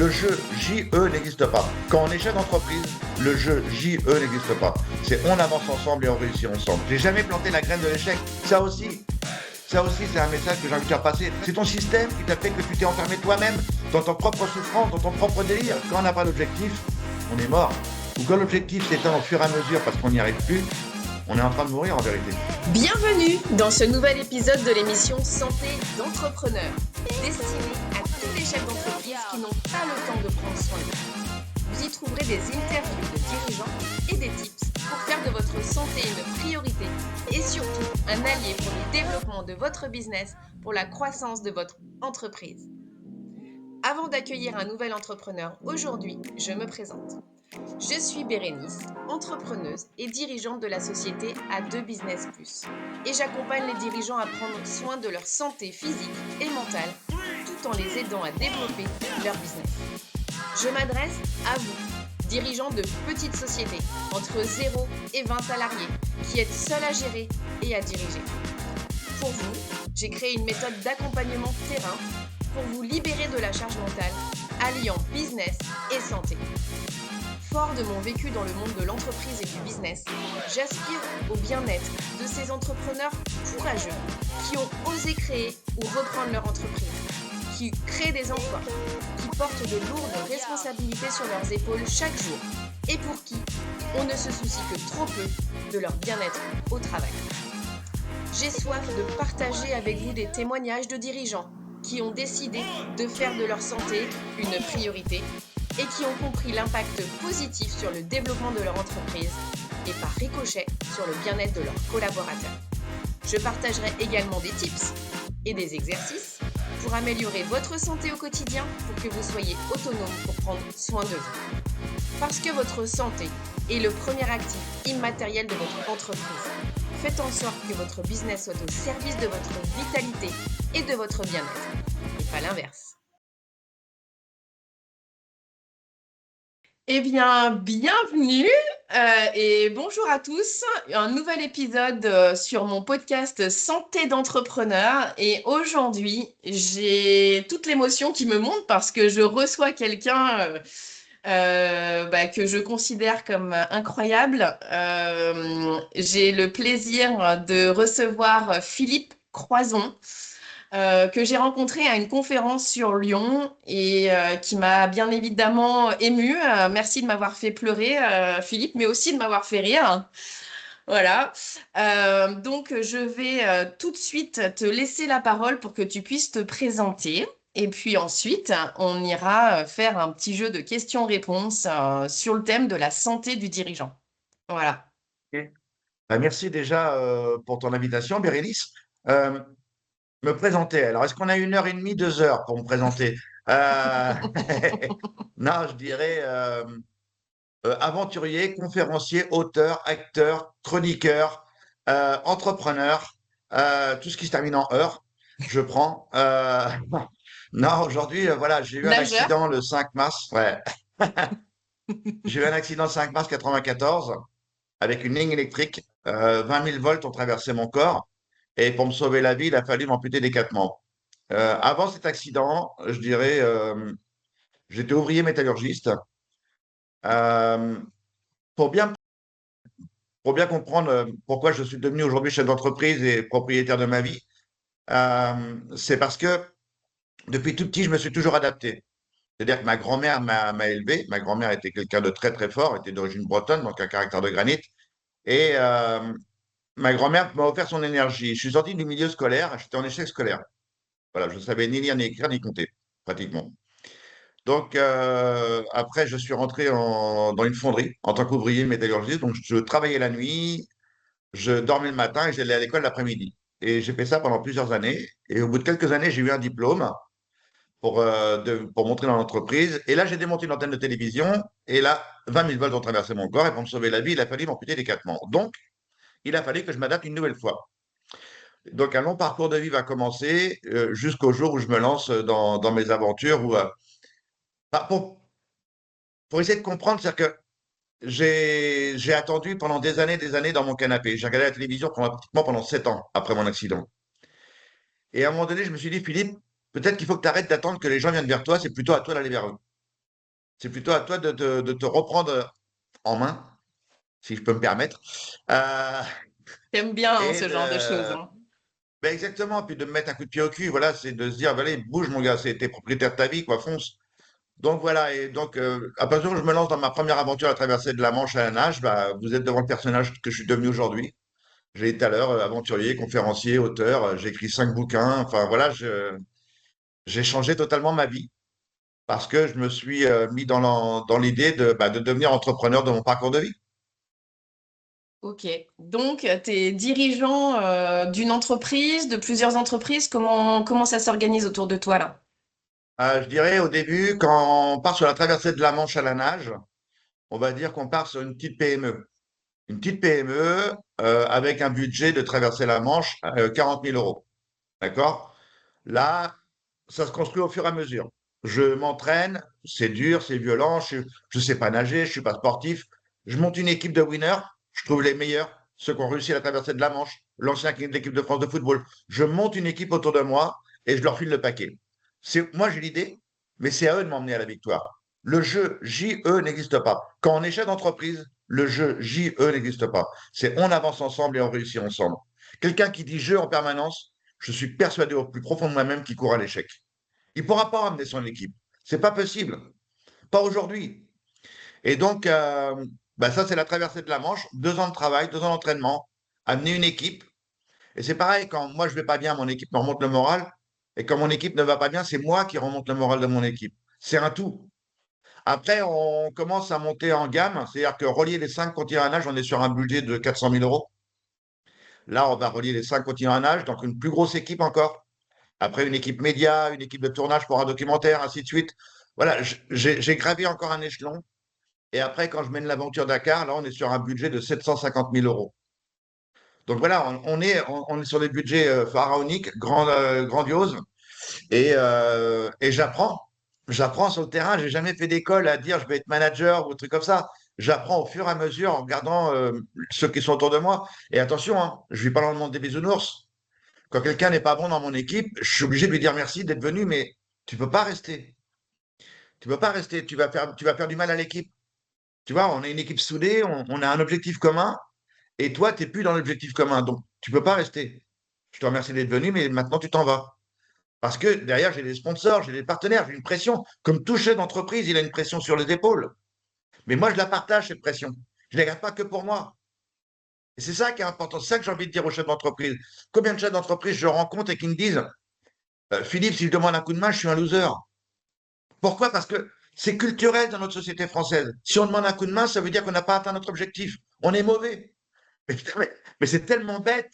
Le jeu JE n'existe pas. Quand on est chef d'entreprise, le jeu JE n'existe pas. C'est on avance ensemble et on réussit ensemble. J'ai jamais planté la graine de l'échec. Ça aussi, c'est un message que j'ai envie de faire passer. C'est ton système qui t'a fait que tu t'es enfermé toi-même dans ton propre souffrance, dans ton propre délire. Quand on n'a pas d'objectif, on est mort. Ou quand l'objectif s'éteint au fur et à mesure parce qu'on n'y arrive plus, on est en train de mourir en vérité. Bienvenue dans ce nouvel épisode de l'émission Santé d'entrepreneur, destinée à tous les chefs d'entreprise qui n'ont pas le temps de prendre soin d'eux. Vous y trouverez des interviews de dirigeants et des tips pour faire de votre santé une priorité et surtout un allié pour le développement de votre business, pour la croissance de votre entreprise. Avant d'accueillir un nouvel entrepreneur, aujourd'hui, je me présente. Je suis Bérénice, entrepreneuse et dirigeante de la société A2 Business Plus. Et j'accompagne les dirigeants à prendre soin de leur santé physique et mentale, tout en les aidant à développer leur business. Je m'adresse à vous, dirigeants de petites sociétés, entre 0 et 20 salariés, qui êtes seuls à gérer et à diriger. Pour vous, j'ai créé une méthode d'accompagnement terrain pour vous libérer de la charge mentale, alliant business et santé. Fort de mon vécu dans le monde de l'entreprise et du business, j'aspire au bien-être de ces entrepreneurs courageux qui ont osé créer ou reprendre leur entreprise, qui créent des emplois, qui portent de lourdes responsabilités sur leurs épaules chaque jour et pour qui on ne se soucie que trop peu de leur bien-être au travail. J'ai soif de partager avec vous des témoignages de dirigeants qui ont décidé de faire de leur santé une priorité et qui ont compris l'impact positif sur le développement de leur entreprise et par ricochet sur le bien-être de leurs collaborateurs. Je partagerai également des tips et des exercices pour améliorer votre santé au quotidien pour que vous soyez autonome pour prendre soin de vous. Parce que votre santé est le premier actif immatériel de votre entreprise. Faites en sorte que votre business soit au service de votre vitalité et de votre bien-être, et pas l'inverse. Eh bien, bienvenue et bonjour à tous. Un nouvel épisode sur mon podcast Santé d'entrepreneur. Et aujourd'hui, j'ai toute l'émotion qui me monte parce que je reçois quelqu'un que je considère comme incroyable. J'ai le plaisir de recevoir Philippe Croison. Que j'ai rencontré à une conférence sur Lyon et qui m'a bien évidemment émue. Merci de m'avoir fait pleurer, Philippe, mais aussi de m'avoir fait rire. Voilà. Donc, je vais tout de suite te laisser la parole pour que tu puisses te présenter. Et puis ensuite, on ira faire un petit jeu de questions-réponses sur le thème de la santé du dirigeant. Voilà. Ok. Merci déjà pour ton invitation, Bérénice. Euh, Me présenter. Alors, est-ce qu'on a 1 heure et demie, 2 heures pour me présenter? Euh, Non, je dirais aventurier, conférencier, auteur, acteur, chroniqueur, entrepreneur, tout ce qui se termine en heure, je prends. Non, aujourd'hui, voilà, j'ai eu un Nageur. accident le 5 mars. Ouais, j'ai eu un accident le 5 mars 94 avec une ligne électrique. 20 000 volts ont traversé mon corps. Et pour me sauver la vie, il a fallu m'amputer des 4 membres. Avant cet accident, je dirais, j'étais ouvrier métallurgiste. Euh, pour bien, pour bien comprendre pourquoi je suis devenu aujourd'hui chef d'entreprise et propriétaire de ma vie, c'est parce que depuis tout petit, je me suis toujours adapté. C'est-à-dire que ma grand-mère m'a élevé. Ma grand-mère était quelqu'un de très très fort, était d'origine bretonne, donc un caractère de granit. Et ma grand-mère m'a offert son énergie. Je suis sorti du milieu scolaire, j'étais en échec scolaire. Voilà, je ne savais ni lire, ni écrire, ni compter, pratiquement. Donc, après, je suis rentré dans une fonderie en tant qu'ouvrier métallurgiste. Donc, je travaillais la nuit, je dormais le matin et j'allais à l'école l'après-midi. Et j'ai fait ça pendant plusieurs années. Et au bout de quelques années, j'ai eu un diplôme pour montrer dans l'entreprise. Et là, j'ai démonté une antenne de télévision. Et là, 20 000 volts ont traversé mon corps. Et pour me sauver la vie, il a fallu m'amputer les 4 membres. Donc, il a fallu que je m'adapte une nouvelle fois. Donc, un long parcours de vie va commencer jusqu'au jour où je me lance dans mes aventures. Bah, pour essayer de comprendre, c'est-à-dire que j'ai attendu pendant des années dans mon canapé. J'ai regardé la télévision pratiquement pendant 7 ans après mon accident. Et à un moment donné, je me suis dit, Philippe, peut-être qu'il faut que tu arrêtes d'attendre que les gens viennent vers toi, c'est plutôt à toi d'aller vers eux. C'est plutôt à toi de te reprendre en main, si je peux me permettre, euh, T'aimes bien hein, et ce genre de choses, de, hein. ben exactement, puis de me mettre un coup de pied au cul. Voilà, c'est de se dire, allez, bouge mon gars, t'es propriétaire de ta vie, quoi, fonce. Donc voilà, et donc à partir où je me lance dans ma première aventure à traverser de la Manche à la nage, bah, vous êtes devant le personnage que je suis devenu aujourd'hui. J'ai été tout à l'heure aventurier, conférencier, auteur, j'ai écrit 5 bouquins, enfin voilà, j'ai changé totalement ma vie parce que je me suis mis dans l'idée de devenir entrepreneur de mon parcours de vie. Ok. Donc, tu es dirigeant d'une entreprise, de plusieurs entreprises. Comment ça s'organise autour de toi là? Je dirais au début, quand on part sur la traversée de la Manche à la nage, on va dire qu'on part sur une petite PME. Une petite PME avec un budget de traverser la Manche, 40 000 euros. D'accord? Là, ça se construit au fur et à mesure. Je m'entraîne, c'est dur, c'est violent, je sais pas nager, je suis pas sportif. Je monte une équipe de winners, je trouve les meilleurs, ceux qui ont réussi à la traversée de la Manche, l'ancien équipe de l'équipe de France de football. Je monte une équipe autour de moi et je leur file le paquet. Moi, j'ai l'idée, mais c'est à eux de m'emmener à la victoire. Le jeu JE n'existe pas. Quand on est chef d'entreprise, le jeu JE n'existe pas. C'est on avance ensemble et on réussit ensemble. Quelqu'un qui dit jeu en permanence, je suis persuadé au plus profond de moi-même qu'il court à l'échec. Il ne pourra pas ramener son équipe. C'est pas possible. Pas aujourd'hui. Et donc, bah ça, c'est la traversée de la Manche. 2 ans de travail, 2 ans d'entraînement, amener une équipe. Et c'est pareil, quand moi, je vais pas bien, mon équipe me remonte le moral. Et quand mon équipe ne va pas bien, c'est moi qui remonte le moral de mon équipe. C'est un tout. Après, on commence à monter en gamme. C'est-à-dire que relier les 5 continents à nage, on est sur un budget de 400 000 euros. Là, on va relier les 5 continents à nage, donc une plus grosse équipe encore. Après, une équipe média, une équipe de tournage pour un documentaire, ainsi de suite. Voilà, j'ai gravé encore un échelon. Et après, quand je mène l'aventure Dakar, là, on est sur un budget de 750 000 euros. Donc voilà, on est sur des budgets pharaoniques, grandioses. Et j'apprends. J'apprends sur le terrain. J'ai jamais fait d'école à dire je vais être manager ou un truc comme ça. J'apprends au fur et à mesure en regardant ceux qui sont autour de moi. Et attention, hein, je ne vis pas dans le monde des bisounours. Quand quelqu'un n'est pas bon dans mon équipe, je suis obligé de lui dire merci d'être venu, mais tu peux pas rester. Tu peux pas rester. Tu vas faire du mal à l'équipe. Tu vois, on est une équipe soudée, on a un objectif commun, et toi, tu n'es plus dans l'objectif commun. Donc, tu peux pas rester. Je te remercie d'être venu, mais maintenant, tu t'en vas. Parce que derrière, j'ai des sponsors, j'ai des partenaires, j'ai une pression. Comme tout chef d'entreprise, il a une pression sur les épaules. Mais moi, je la partage, cette pression. Je ne la garde pas que pour moi. Et c'est ça qui est important. C'est ça que j'ai envie de dire aux chefs d'entreprise. Combien de chefs d'entreprise je rencontre et qui me disent Philippe, si je demande un coup de main, je suis un loser. Pourquoi? Parce que c'est culturel dans notre société française. Si on demande un coup de main, ça veut dire qu'on n'a pas atteint notre objectif. On est mauvais. Mais, putain, mais c'est tellement bête.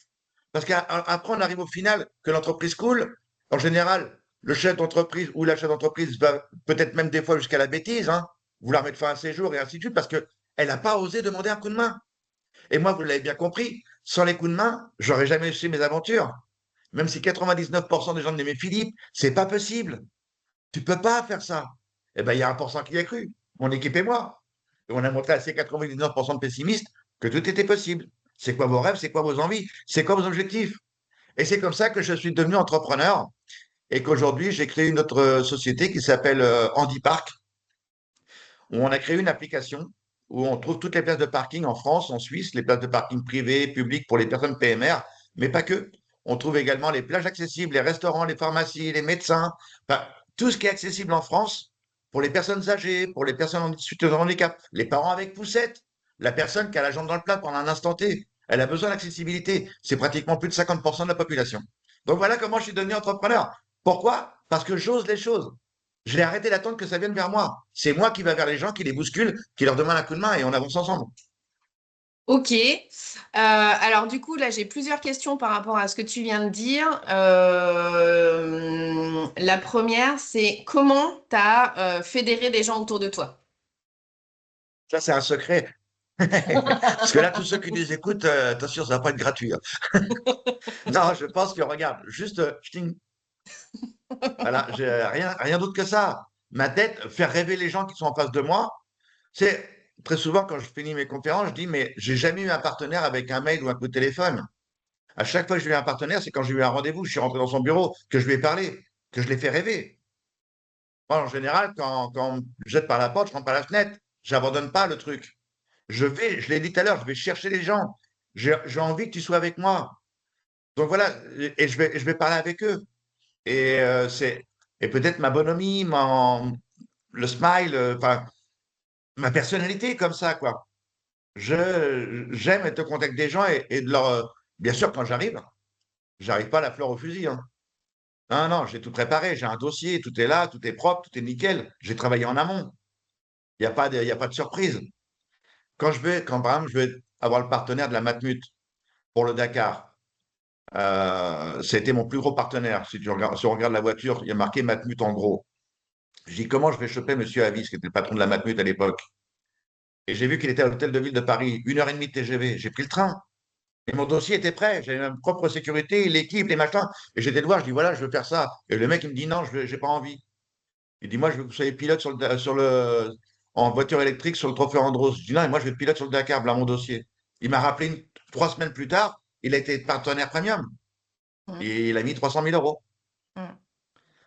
Parce qu'après, on arrive au final que l'entreprise coule. En général, le chef d'entreprise ou la chef d'entreprise va peut-être même des fois jusqu'à la bêtise, hein, vouloir mettre fin à ses jours et ainsi de suite, parce qu'elle n'a pas osé demander un coup de main. Et moi, vous l'avez bien compris, sans les coups de main, j'aurais jamais réussi mes aventures. Même si 99% des gens m'aimaient Philippe, c'est pas possible. Tu peux pas faire ça. Eh ben, il y a 1% qui y a cru, mon équipe et moi. Et on a montré à ces 99% de pessimistes que tout était possible. C'est quoi vos rêves, c'est quoi vos envies, c'est quoi vos objectifs. Et c'est comme ça que je suis devenu entrepreneur et qu'aujourd'hui, j'ai créé une autre société qui s'appelle Handy Park, où on a créé une application où on trouve toutes les places de parking en France, en Suisse, les places de parking privées, publiques pour les personnes PMR, mais pas que. On trouve également les plages accessibles, les restaurants, les pharmacies, les médecins, enfin, tout ce qui est accessible en France pour les personnes âgées, pour les personnes en situation de handicap, les parents avec poussette, la personne qui a la jambe dans le plat pendant un instant T. Elle a besoin d'accessibilité. C'est pratiquement plus de 50% de la population. Donc voilà comment je suis devenu entrepreneur. Pourquoi? Parce que j'ose les choses. Je vais arrêter d'attendre que ça vienne vers moi. C'est moi qui va vers les gens, qui les bouscule, qui leur demande un coup de main et on avance ensemble. Ok. Alors du coup, là, j'ai plusieurs questions par rapport à ce que tu viens de dire. La première, c'est comment tu as fédéré des gens autour de toi? Ça, c'est un secret. Parce que là, tous ceux qui nous écoutent, attention, ça va pas être gratuit, hein. Non, je pense que, regarde, juste, voilà, j'ai rien d'autre que ça. Ma tête, faire rêver les gens qui sont en face de moi, c'est très souvent quand je finis mes conférences, je dis, mais j'ai jamais eu un partenaire avec un mail ou un coup de téléphone. À chaque fois que j'ai eu un partenaire, c'est quand j'ai eu un rendez-vous, je suis rentré dans son bureau, que je lui ai parlé, que je l'ai fait rêver. Moi, en général, quand on me jette par la porte, je rentre par la fenêtre. J'abandonne pas le truc. Je l'ai dit tout à l'heure, je vais chercher les gens. J'ai envie que tu sois avec moi. Donc voilà, et je vais parler avec eux. Et, et peut-être ma bonhomie, le smile, enfin, ma personnalité comme ça, quoi. J'aime être au contact des gens et de leur. Bien sûr, quand j'arrive pas à la fleur au fusil, hein. Non, non, j'ai tout préparé, j'ai un dossier, tout est là, tout est propre, tout est nickel. J'ai travaillé en amont. Il y a pas de surprise. Quand par exemple, je vais avoir le partenaire de la Matmut pour le Dakar, c'était mon plus gros partenaire. Si on regarde la voiture, il y a marqué Matmut en gros. Je dis comment je vais choper Monsieur Avis, qui était le patron de la Matmut à l'époque. Et j'ai vu qu'il était à l'hôtel de ville de Paris, 1 heure et demie de TGV. J'ai pris le train. Et mon dossier était prêt. J'avais ma propre sécurité, l'équipe, les machins. Et j'étais le voir, je dis voilà, je veux faire ça. Et le mec, il me dit non, je n'ai pas envie. Il dit moi, je veux que vous soyez pilote en voiture électrique sur le trophée Andros. Je dis non, et moi, je vais être pilote sur le Dakar, voilà mon dossier. Il m'a rappelé 3 semaines plus tard, il a été partenaire premium. Mm. Et il a mis 300 000 euros. Mm.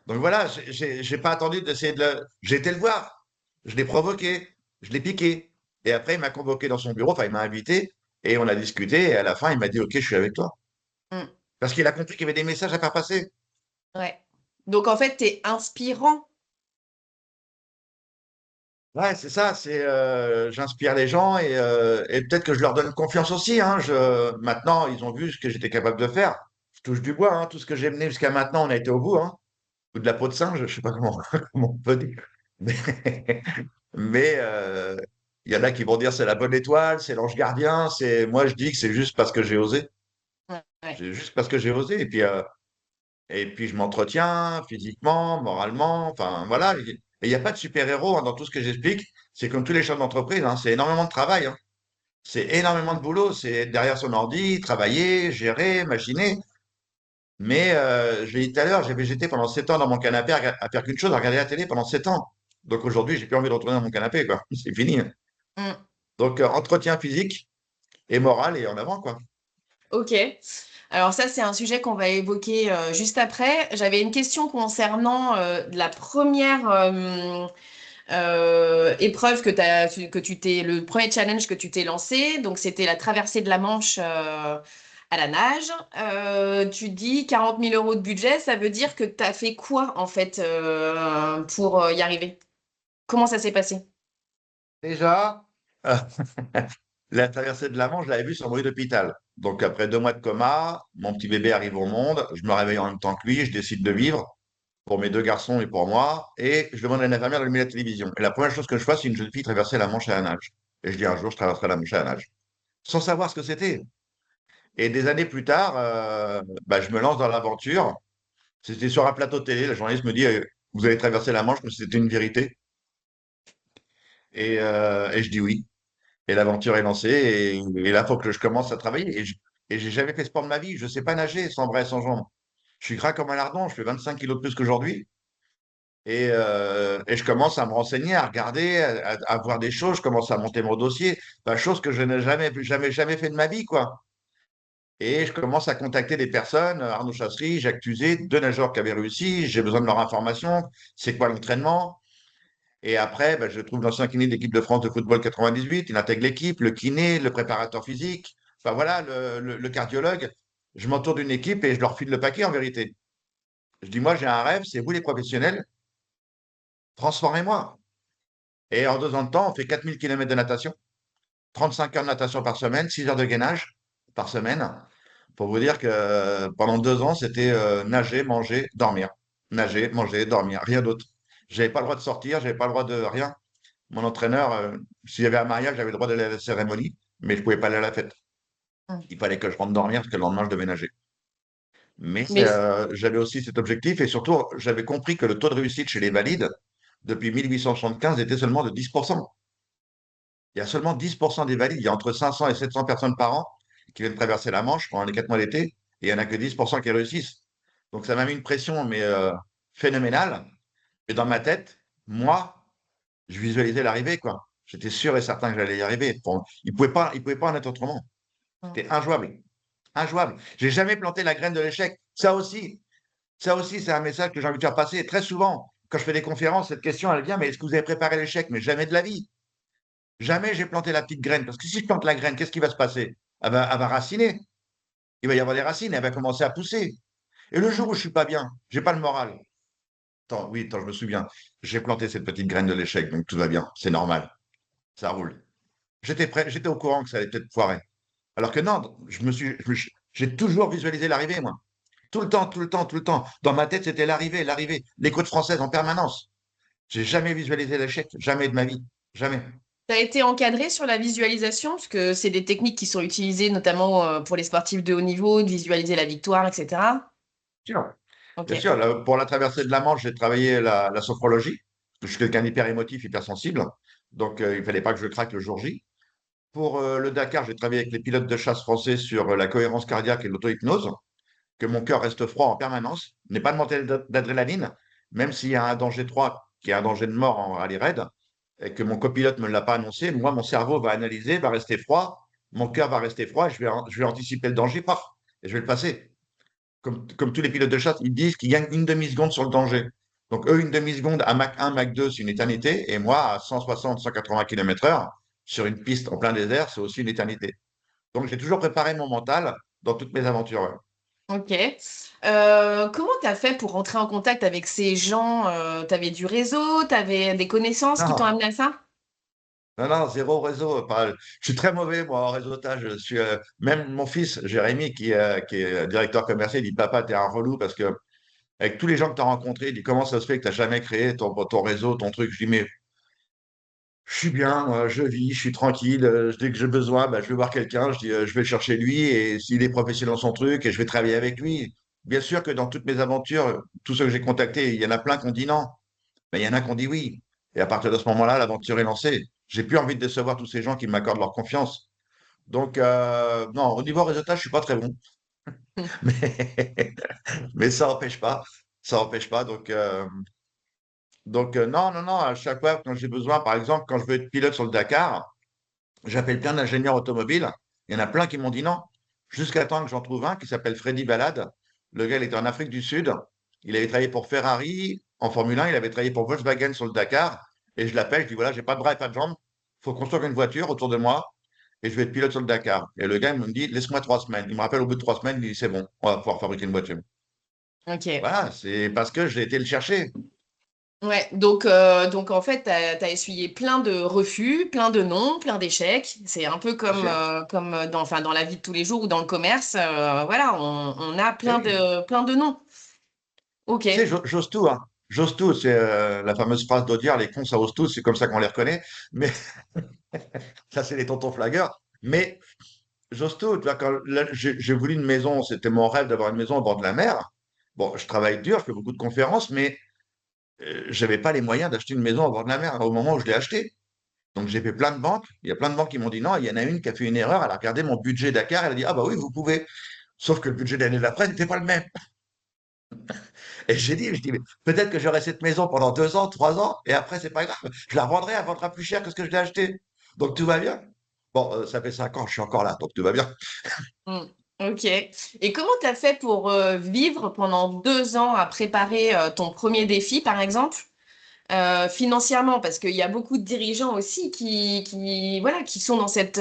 Donc voilà, j'ai pas attendu d'essayer de le. J'ai été le voir. Je l'ai provoqué. Je l'ai piqué. Et après, il m'a convoqué dans son bureau, enfin, il m'a invité. Et on a discuté. Et à la fin, il m'a dit ok, je suis avec toi. Mm. Parce qu'il a compris qu'il y avait des messages à faire passer. Ouais. Donc en fait, tu es inspirant. Ouais, c'est ça, j'inspire les gens et peut-être que je leur donne confiance aussi, hein. Maintenant, ils ont vu ce que j'étais capable de faire. Je touche du bois, hein. Tout ce que j'ai mené jusqu'à maintenant, on a été au bout, hein. Ou de la peau de singe, je sais pas comment, comment on peut dire. Mais, mais il y en a qui vont dire c'est la bonne étoile, c'est l'ange gardien. Moi, je dis que c'est juste parce que j'ai osé. Ouais. C'est juste parce que j'ai osé. Et puis, je m'entretiens physiquement, moralement. Enfin, voilà. Et il n'y a pas de super-héros, hein, dans tout ce que j'explique. C'est comme tous les chefs d'entreprise, hein, c'est énormément de travail, hein. C'est énormément de boulot. C'est être derrière son ordi, travailler, gérer, machiner. Mais je l'ai dit tout à l'heure, j'ai végété pendant 7 ans dans mon canapé à faire qu'une chose, à regarder la télé pendant 7 ans. Donc aujourd'hui, j'ai plus envie de retourner dans mon canapé, quoi. C'est fini. Mm. Donc entretien physique et moral et en avant, quoi. Ok. Alors ça, c'est un sujet qu'on va évoquer juste après. J'avais une question concernant la première épreuve que tu t'es, le premier challenge que tu t'es lancé. Donc c'était la traversée de la Manche à la nage. Tu dis 40 000 euros de budget, ça veut dire que tu as fait quoi en fait pour y arriver? Comment ça s'est passé? Déjà, euh, la traversée de la Manche, je l'avais vue sur mon lit d'hôpital. Donc après 2 mois de coma, mon petit bébé arrive au monde, je me réveille en même temps que lui, je décide de vivre pour mes 2 garçons et pour moi, et je demande à une infirmière d'allumer la télévision. Et la première chose que je vois, c'est une jeune fille traverser la Manche à la nage. Et je dis un jour, je traverserai la Manche à la nage. Sans savoir ce que c'était. Et des années plus tard, bah, je me lance dans l'aventure. C'était sur un plateau de télé, la journaliste me dit, vous allez traverser la Manche comme si c'était une vérité. Et je dis oui. Et l'aventure est lancée. Et là, il faut que je commence à travailler. Et j'ai jamais fait sport de ma vie. Je sais pas nager sans bras et sans jambes. Je suis gras comme un lardon. Je fais 25 kilos de plus qu'aujourd'hui. Et je commence à me renseigner, à regarder, à voir des choses. Je commence à monter mon dossier. Enfin, chose que je n'ai jamais fait de ma vie, quoi. Et je commence à contacter des personnes, Arnaud Chasserie, Jacques Tuzet, 2 nageurs qui avaient réussi. J'ai besoin de leur information. C'est quoi l'entraînement? Et après, ben, je trouve l'ancien kiné de l'équipe de France de football 98. Il intègre l'équipe, le kiné, le préparateur physique, enfin voilà, le cardiologue. Je m'entoure d'une équipe et je leur file le paquet en vérité. Je dis, moi, j'ai un rêve, c'est vous les professionnels, transformez-moi. Et en 2 ans de temps, on fait 4 000 kilomètres de natation, 35 heures de natation par semaine, 6 heures de gainage par semaine. Pour vous dire que pendant 2 ans, c'était nager, manger, dormir. Nager, manger, dormir, rien d'autre. J'avais pas le droit de sortir, j'avais pas le droit de rien. Mon entraîneur, s'il y avait un mariage, j'avais le droit d'aller à la cérémonie, mais je pouvais pas aller à la fête. Mm. Il fallait que je rentre dormir parce que le lendemain, je devais nager. Mais Mais j'avais aussi cet objectif et surtout, j'avais compris que le taux de réussite chez les valides, depuis 1875, était seulement de 10%. Il y a seulement 10% des valides. Il y a entre 500 et 700 personnes par an qui viennent traverser la Manche pendant les 4 mois d'été et il n'y en a que 10% qui réussissent. Donc ça m'a mis une pression, mais phénoménale. Et dans ma tête, moi, je visualisais l'arrivée, quoi. J'étais sûr et certain que j'allais y arriver. Bon, il pouvait pas en être autrement. C'était injouable. Injouable. J'ai jamais planté la graine de l'échec. Ça aussi, c'est un message que j'ai envie de faire passer très souvent. quand je fais des conférences, cette question, elle vient, mais est-ce que vous avez préparé l'échec? Mais jamais de la vie. Jamais j'ai planté la petite graine. Parce que si je plante la graine, qu'est-ce qui va se passer? Elle va raciner. Il va y avoir des racines, elle va commencer à pousser. Et le jour où je suis pas bien, j'ai pas le moral. Attends, oui, attends, je me souviens. J'ai planté cette petite graine de l'échec, donc tout va bien. C'est normal. Ça roule. J'étais prêt, j'étais au courant que ça allait peut-être foirer. Alors que non, j'ai toujours visualisé l'arrivée, moi. Tout le temps, tout le temps, tout le temps. Dans ma tête, c'était l'arrivée, l'arrivée. Les côtes françaises en permanence. J'ai jamais visualisé l'échec, jamais de ma vie. Jamais. Tu as été encadré sur la visualisation, parce que c'est des techniques qui sont utilisées notamment pour les sportifs de haut niveau, de visualiser la victoire, etc. Sûr. Ok. Bien sûr, pour la traversée de la Manche, j'ai travaillé la sophrologie. Je suis quelqu'un d'hyper émotif, hyper sensible. Donc, il fallait pas que je craque le jour J. Pour le Dakar, j'ai travaillé avec les pilotes de chasse français sur la cohérence cardiaque et l'auto-hypnose, que mon cœur reste froid en permanence, n'ai pas de montée d'adrénaline, même s'il y a un danger 3, qui est un danger de mort en rallye raid, et que mon copilote ne me l'a pas annoncé, moi, mon cerveau va analyser, va rester froid, mon cœur va rester froid, je vais anticiper le danger, paf, et je vais le passer. Comme tous les pilotes de chasse, ils disent qu'ils gagnent une demi-seconde sur le danger. Donc, eux, une demi-seconde à Mach 1, Mach 2, c'est une éternité. Et moi, à 160, 180 km/h, sur une piste en plein désert, c'est aussi une éternité. Donc, j'ai toujours préparé mon mental dans toutes mes aventures. Ouais. Ok. Comment tu as fait pour rentrer en contact avec ces gens? Tu avais du réseau, tu avais des connaissances qui t'ont Non, amené à ça? non, non, zéro réseau. Je suis très mauvais, moi, en réseautage. Même mon fils, Jérémy, qui est directeur commercial, il dit, Papa, t'es un relou parce que avec tous les gens que tu as rencontrés, il dit, comment ça se fait que tu n'as jamais créé ton réseau, ton truc? Je dis, mais je suis bien, je vis, je suis tranquille. Dès que j'ai besoin, bah, je vais voir quelqu'un, je dis, je vais le chercher lui, et s'il est professionnel dans son truc, et je vais travailler avec lui. Bien sûr que dans toutes mes aventures, tous ceux que j'ai contactés, il y en a plein qui ont dit non, mais il y en a qui ont dit oui. Et à partir de ce moment-là, l'aventure est lancée. J'ai plus envie de décevoir tous ces gens qui m'accordent leur confiance. Donc, non, au niveau réseautage, je suis pas très bon, mais, mais ça n'empêche pas. Ça n'empêche pas. Donc, non, non, non, à chaque fois, quand j'ai besoin, par exemple, quand je veux être pilote sur le Dakar, j'appelle plein d'ingénieurs automobiles. Il y en a plein qui m'ont dit non. Jusqu'à temps que j'en trouve un qui s'appelle Freddy Balade. Le gars, il était en Afrique du Sud. Il avait travaillé pour Ferrari en Formule 1. Il avait travaillé pour Volkswagen sur le Dakar. Et je l'appelle, je dis voilà, j'ai pas de bras et pas de jambes. Il faut construire une voiture autour de moi et je vais être pilote sur le Dakar. Et le gars, il me dit laisse-moi 3 semaines. Il me rappelle au bout de 3 semaines, il dit c'est bon, on va pouvoir fabriquer une voiture. Ok. Voilà, c'est parce que j'ai été le chercher. Ouais, donc en fait, tu as, essuyé plein de refus, plein de non, plein d'échecs. C'est un peu Bien comme, sûr. dans, enfin, dans la vie de tous les jours ou dans le commerce. Voilà, on a Eh oui. plein de non. Ok. Tu sais, j'ose tout, hein. J'ose tout, c'est la fameuse phrase d'Audiard, les cons, ça ose tout, c'est comme ça qu'on les reconnaît. Mais ça, c'est les tontons flagueurs. Mais j'ose tout. Tu vois, quand là, j'ai voulu une maison, c'était mon rêve d'avoir une maison au bord de la mer. Bon, je travaille dur, je fais beaucoup de conférences, mais j'avais pas les moyens d'acheter une maison au bord de la mer au moment où je l'ai acheté. Donc j'ai fait plein de banques. Il y a plein de banques qui m'ont dit non. Il y en a une qui a fait une erreur. Elle a regardé mon budget Dakar. Elle a dit ah bah oui, vous pouvez. Sauf que le budget de l'année d'après n'était pas le même. Et je dis, mais peut-être que j'aurai cette maison pendant 2 ans, 3 ans, et après, c'est pas grave. Je la revendrai, elle vendra plus cher que ce que je l'ai acheté. Donc tout va bien. Bon, ça fait 5 ans, je suis encore là, donc tout va bien. Hmm. Ok. Et comment tu as fait pour vivre pendant 2 ans à préparer ton premier défi, par exemple, financièrement? Parce qu'il y a beaucoup de dirigeants aussi voilà, qui sont dans cette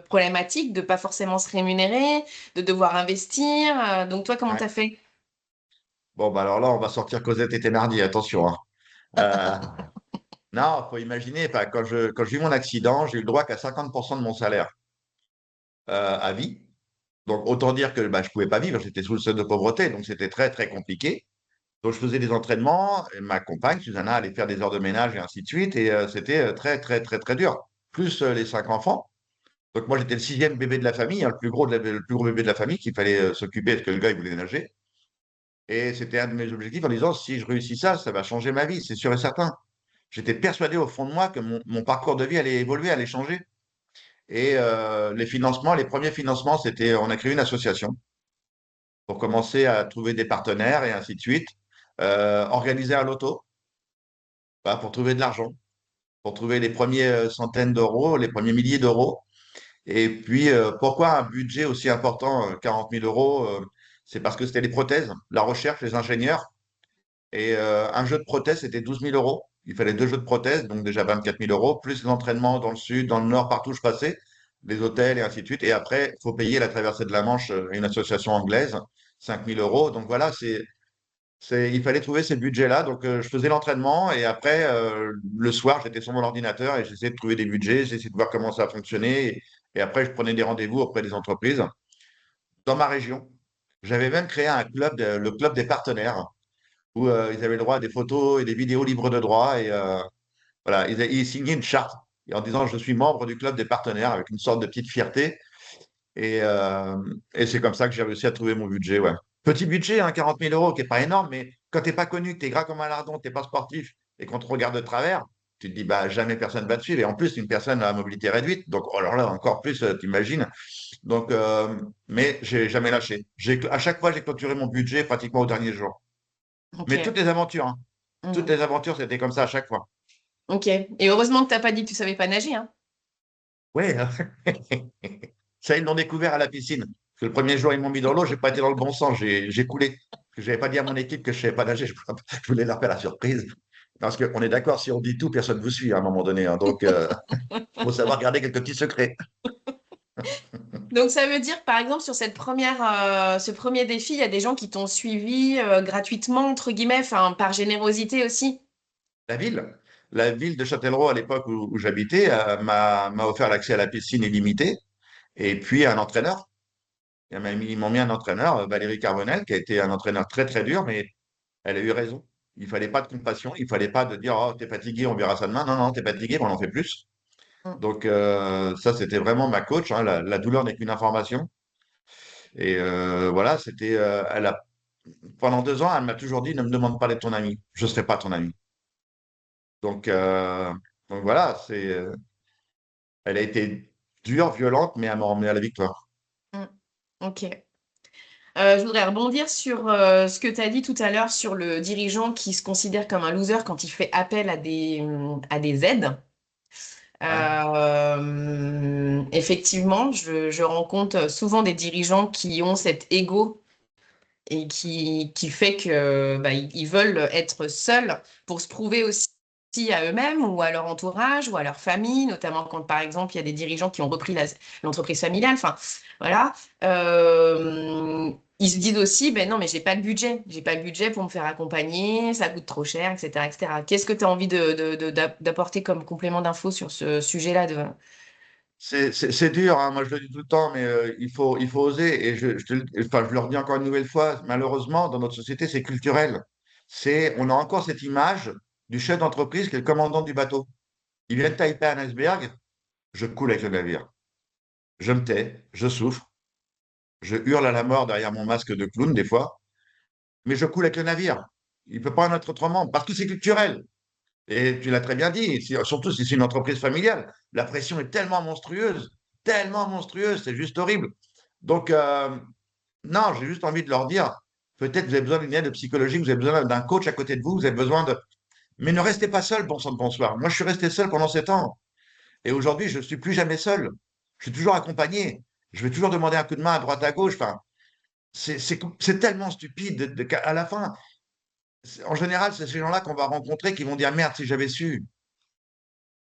problématique de pas forcément se rémunérer, de devoir investir. Donc toi, comment tu Ouais. as fait? Bon, bah alors là, on va sortir Cosette et Thénardier, attention, hein. Euh, non, faut imaginer, enfin, quand j'ai eu mon accident, j'ai eu le droit qu'à 50% de mon salaire à vie. Donc autant dire que bah, je pouvais pas vivre, j'étais sous le seuil de pauvreté, donc c'était très très compliqué. Donc je faisais des entraînements, et ma compagne, Susanna, allait faire des heures de ménage et ainsi de suite, et c'était très très très très dur. Plus les 5 enfants. Donc moi j'étais le sixième bébé de la famille, hein, le plus gros bébé de la famille qu'il fallait s'occuper parce que le gars il voulait nager. Et c'était un de mes objectifs en disant si je réussis ça, ça va changer ma vie, c'est sûr et certain. J'étais persuadé au fond de moi que mon parcours de vie allait évoluer, allait changer. Et les financements, les premiers financements, c'était on a créé une association pour commencer à trouver des partenaires et ainsi de suite. Organiser un loto bah, pour trouver de l'argent, pour trouver les premiers centaines d'euros, les premiers milliers d'euros. Et puis, pourquoi un budget aussi important, 40 000 euros? C'est parce que c'était les prothèses, la recherche, les ingénieurs. Et un jeu de prothèse, c'était 12 000 euros. Il fallait 2 jeux de prothèse, donc déjà 24 000 euros, plus l'entraînement dans le sud, dans le nord, partout où je passais, les hôtels et ainsi de suite. Et après, il faut payer la traversée de la Manche à une association anglaise, 5 000 euros. Donc voilà, il fallait trouver ces budgets-là. Donc je faisais l'entraînement et après, le soir, j'étais sur mon ordinateur et j'essayais de trouver des budgets, j'essayais de voir comment ça fonctionnait. Et après, je prenais des rendez-vous auprès des entreprises dans ma région. J'avais même créé un club, le club des partenaires où ils avaient le droit à des photos et des vidéos libres de droit. Et voilà, ils signaient une charte en disant je suis membre du club des partenaires avec une sorte de petite fierté. Et, euh, et c'est comme ça que j'ai réussi à trouver mon budget. Ouais. Petit budget, hein, 40 000 euros, qui n'est pas énorme, mais quand tu n'es pas connu, que tu es gras comme un lardon, tu n'es pas sportif et qu'on te regarde de travers, tu te dis bah, jamais personne va te suivre. Et en plus, une personne à mobilité réduite, donc alors là, encore plus, tu imagines. Donc, mais j'ai jamais lâché. À chaque fois, j'ai clôturé mon budget pratiquement au dernier jour. Ok. Mais toutes les aventures, hein. Toutes Mhm. les aventures, c'était comme ça à chaque fois. Ok. Et heureusement que t'as pas dit que tu savais pas nager, hein. Ouais, ça, ils l'ont découvert à la piscine. Parce que le premier jour, ils m'ont mis dans l'eau, j'ai pas été dans le bon sens, j'ai coulé. Parce que je n'avais pas dit à mon équipe que je ne savais pas nager, je voulais leur faire la surprise. Parce qu'on est d'accord, si on dit tout, personne ne vous suit à un moment donné, hein. Donc, il faut savoir garder quelques petits secrets. Donc ça veut dire, par exemple, sur ce premier défi, il y a des gens qui t'ont suivi gratuitement, entre guillemets, enfin, par générosité aussi. La ville, la ville de Châtellerault, à l'époque où j'habitais, m'a offert l'accès à la piscine illimité et puis un entraîneur. Ils m'ont mis un entraîneur, Valérie Carbonel, qui a été un entraîneur très, très dur, mais elle a eu raison. Il fallait pas de compassion, il fallait pas de dire oh t'es fatigué, on verra ça demain. Non, non, t'es fatigué, on en fait plus. Mm. Donc ça c'était vraiment ma coach, hein. La douleur n'est qu'une information. Et voilà, pendant 2 ans, elle m'a toujours dit ne me demande pas d'être ton ami, je ne serai pas ton ami. Donc voilà, elle a été dure, violente, mais elle m'a emmené à la victoire. Mm. Ok. Je voudrais rebondir sur ce que tu as dit tout à l'heure sur le dirigeant qui se considère comme un loser quand il fait appel à des aides. Ouais. Effectivement, je rencontre souvent des dirigeants qui ont cet ego et qui fait que bah, ils veulent être seuls pour se prouver aussi à eux-mêmes ou à leur entourage ou à leur famille, notamment quand par exemple il y a des dirigeants qui ont repris l'entreprise familiale. Enfin, voilà. Ils se disent aussi, ben non, mais j'ai pas le budget pour me faire accompagner, ça coûte trop cher, etc., etc. Qu'est-ce que tu as envie d'apporter comme complément d'info sur ce sujet-là de... C'est dur, hein. Moi je le dis tout le temps, mais il faut oser. Et enfin, je leur dis encore une nouvelle fois, malheureusement, dans notre société, c'est culturel. On a encore cette image du chef d'entreprise qui est le commandant du bateau. Il vient de taper un iceberg, je coule avec le navire. Je me tais, je souffre, je hurle à la mort derrière mon masque de clown des fois, mais je coule avec le navire. Il ne peut pas en être autrement, parce que c'est culturel. Et tu l'as très bien dit, surtout si c'est une entreprise familiale, la pression est tellement monstrueuse, c'est juste horrible. Donc, non, j'ai juste envie de leur dire, peut-être vous avez besoin d'une aide psychologique, vous avez besoin d'un coach à côté de vous, vous avez besoin de... Mais ne restez pas seul, bon sang de bonsoir. Moi, je suis resté seul pendant 7 ans. Et aujourd'hui, je ne suis plus jamais seul. Je suis toujours accompagné. Je vais toujours demander un coup de main à droite, à gauche. Enfin, c'est tellement stupide qu'à la fin, en général, c'est ces gens-là qu'on va rencontrer qui vont dire merde, si j'avais su.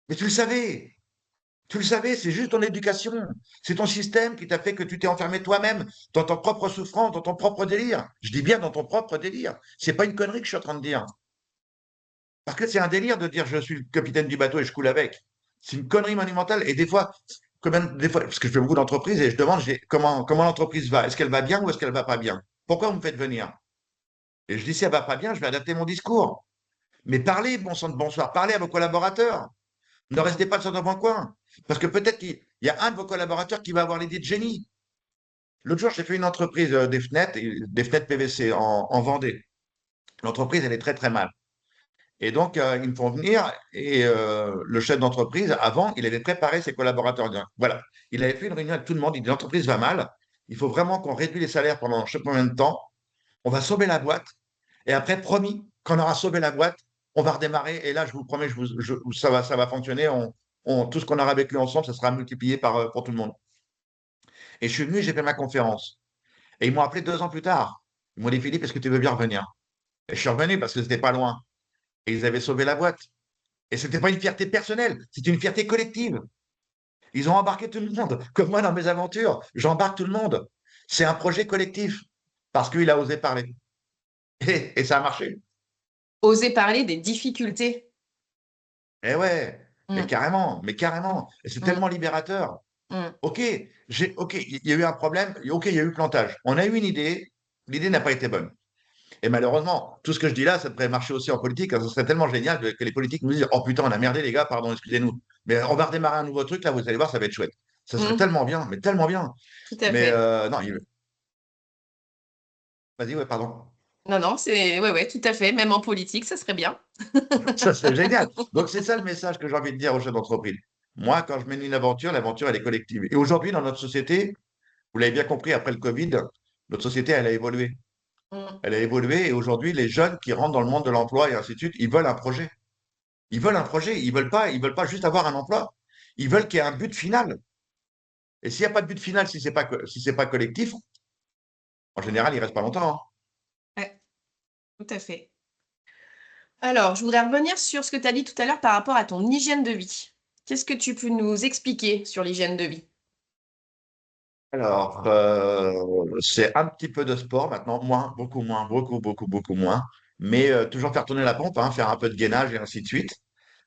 Mais tu le savais. Tu le savais, c'est juste ton éducation. C'est ton système qui t'a fait que tu t'es enfermé toi-même dans ton propre souffrance, dans ton propre délire. Je dis bien dans ton propre délire. C'est pas une connerie que je suis en train de dire. Parce que c'est un délire de dire je suis le capitaine du bateau et je coule avec. C'est une connerie monumentale. Et des fois, parce que je fais beaucoup d'entreprises et je demande comment l'entreprise va. Est-ce qu'elle va bien ou est-ce qu'elle va pas bien? Pourquoi vous me faites venir? Et je dis si elle va pas bien, je vais adapter mon discours. Mais parlez, bon sang de bonsoir, parlez à vos collaborateurs. Ne restez pas sur votre coin. Parce que peut-être qu'il y a un de vos collaborateurs qui va avoir l'idée de génie. L'autre jour, j'ai fait une entreprise des fenêtres PVC en Vendée. L'entreprise, elle est très, très mal. Et donc, ils me font venir et le chef d'entreprise, avant, il avait préparé ses collaborateurs. Voilà, il avait fait une réunion avec tout le monde. Il dit, l'entreprise va mal. Il faut vraiment qu'on réduise les salaires pendant je ne sais pas combien de temps. On va sauver la boîte. Et après, promis, quand on aura sauvé la boîte, on va redémarrer. Et là, je vous promets, ça va fonctionner. Tout ce qu'on aura vécu ensemble, ça sera multiplié pour tout le monde. Et je suis venu, j'ai fait ma conférence. Et ils m'ont appelé 2 ans plus tard. Ils m'ont dit, Philippe, est-ce que tu veux bien revenir? Et je suis revenu parce que c'était pas loin. Et ils avaient sauvé la boîte. Et c'était pas une fierté personnelle, c'était une fierté collective. Ils ont embarqué tout le monde. Comme moi dans mes aventures, j'embarque tout le monde. C'est un projet collectif parce qu'il a osé parler. Et ça a marché. Oser parler des difficultés. Eh ouais, mais Mm, carrément, mais carrément. Et c'est mm, tellement libérateur. mm. OK, OK, il y a eu un problème. OK, il y a eu plantage. On a eu une idée. L'idée n'a pas été bonne. Et malheureusement, tout ce que je dis là, ça devrait marcher aussi en politique. Ce serait tellement génial que les politiques nous disent: Oh putain, on a merdé, les gars, pardon, excusez-nous. Mais on va redémarrer un nouveau truc, là, vous allez voir, ça va être chouette. Ça serait Mm, tellement bien, mais tellement bien. tout à Mais fait. non, vas-y, ouais, pardon. Non, non, c'est ouais, ouais, tout à fait. Même en politique, ça serait bien. Ça serait génial. Donc, c'est ça le message que j'ai envie de dire aux chefs d'entreprise. Moi, quand je mène une aventure, l'aventure, elle est collective. Et aujourd'hui, dans notre société, vous l'avez bien compris, après le Covid, notre société, elle a évolué. Mm. Elle a évolué et aujourd'hui, les jeunes qui rentrent dans le monde de l'emploi et ainsi de suite, ils veulent un projet. Ils veulent un projet. Ils veulent pas juste avoir un emploi. Ils veulent qu'il y ait un but final. Et s'il n'y a pas de but final, si c'est pas collectif, en général, il reste pas longtemps, hein. Ouais, tout à fait. Alors, je voudrais revenir sur ce que tu as dit tout à l'heure par rapport à ton hygiène de vie. Qu'est-ce que tu peux nous expliquer sur l'hygiène de vie? Alors, c'est un petit peu de sport maintenant, moins, beaucoup moins, beaucoup, beaucoup, beaucoup moins. Mais toujours faire tourner la pompe, hein, faire un peu de gainage et ainsi de suite,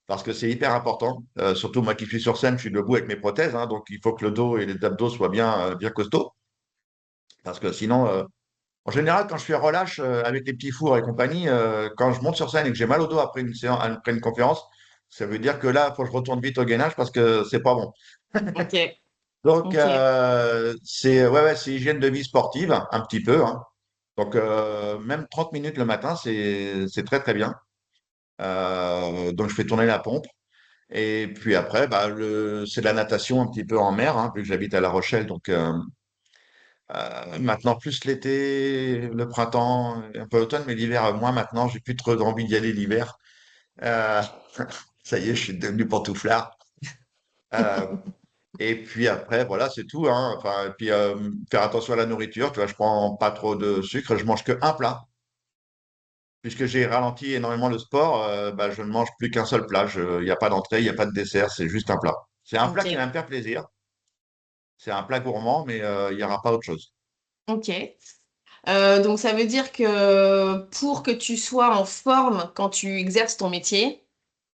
parce que c'est hyper important. Surtout moi qui suis sur scène, je suis debout avec mes prothèses, hein, donc il faut que le dos et les abdos soient bien costauds, parce que sinon, en général, quand je suis relâche avec les petits fours et compagnie, quand je monte sur scène et que j'ai mal au dos après une séance, après une conférence, ça veut dire que là, il faut que je retourne vite au gainage parce que c'est pas bon. Ok, Donc, ok, c'est c'est hygiène de vie sportive, un petit peu, hein. Donc, même 30 minutes le matin, c'est très, très bien. Donc, je fais tourner la pompe. Et puis après, bah, c'est de la natation un petit peu en mer, hein, vu que j'habite à La Rochelle. Donc, maintenant, plus l'été, le printemps, un peu l'automne, mais l'hiver, moins maintenant. J'ai plus trop envie d'y aller l'hiver. Euh, ça y est, je suis devenu pantouflard. Euh, Et puis après, voilà, c'est tout, hein. Enfin, et puis faire attention à la nourriture. Tu vois, je prends pas trop de sucre. Je mange que un plat. Puisque j'ai ralenti énormément le sport, bah, je ne mange plus qu'un seul plat. Il n'y a pas d'entrée, il n'y a pas de dessert, c'est juste un plat. C'est un plat qui ok, va me faire plaisir. C'est un plat gourmand, mais il n'y aura pas autre chose. ok. Donc ça veut dire que pour que tu sois en forme quand tu exerces ton métier,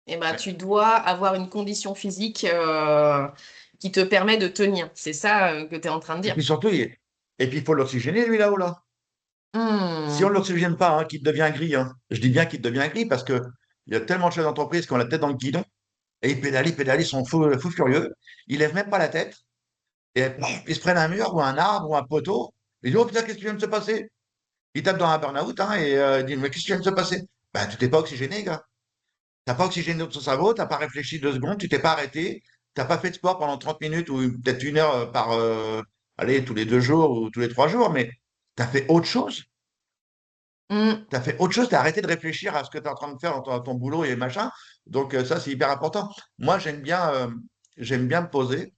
eh ben, Ouais. tu dois avoir une condition physique qui te permet de tenir. C'est ça que tu es en train de Et dire. puis surtout, et puis il faut l'oxygéner, lui, là-haut, là. Si on Hmm, ne l'oxygène pas, hein, qu'il devient gris, hein. Je dis bien qu'il devient gris parce que il y a tellement de chefs d'entreprise qui ont la tête dans le guidon et ils pédalent, ils sont fous furieux. Ils lèvent même pas la tête. Et paf, ils se prennent un mur ou un arbre ou un poteau. Ils disent: Oh putain, qu'est-ce qui vient de se passer? Ils tapent dans un burn-out, hein, et ils disent: Mais qu'est-ce qui vient de se passer? Ben, tu t'es pas oxygéné, gars. T'as pas oxygéné ton cerveau, t'as pas réfléchi 2 secondes, tu t'es pas arrêté, t'as pas fait de sport pendant 30 minutes ou peut-être 1 heure allez, tous les 2 jours ou tous les 3 jours, mais t'as fait autre chose. hmm, T'as fait autre chose, t'as arrêté de réfléchir à ce que tu es en train de faire dans ton boulot et machin. Donc ça, c'est hyper important. Moi, j'aime bien me poser.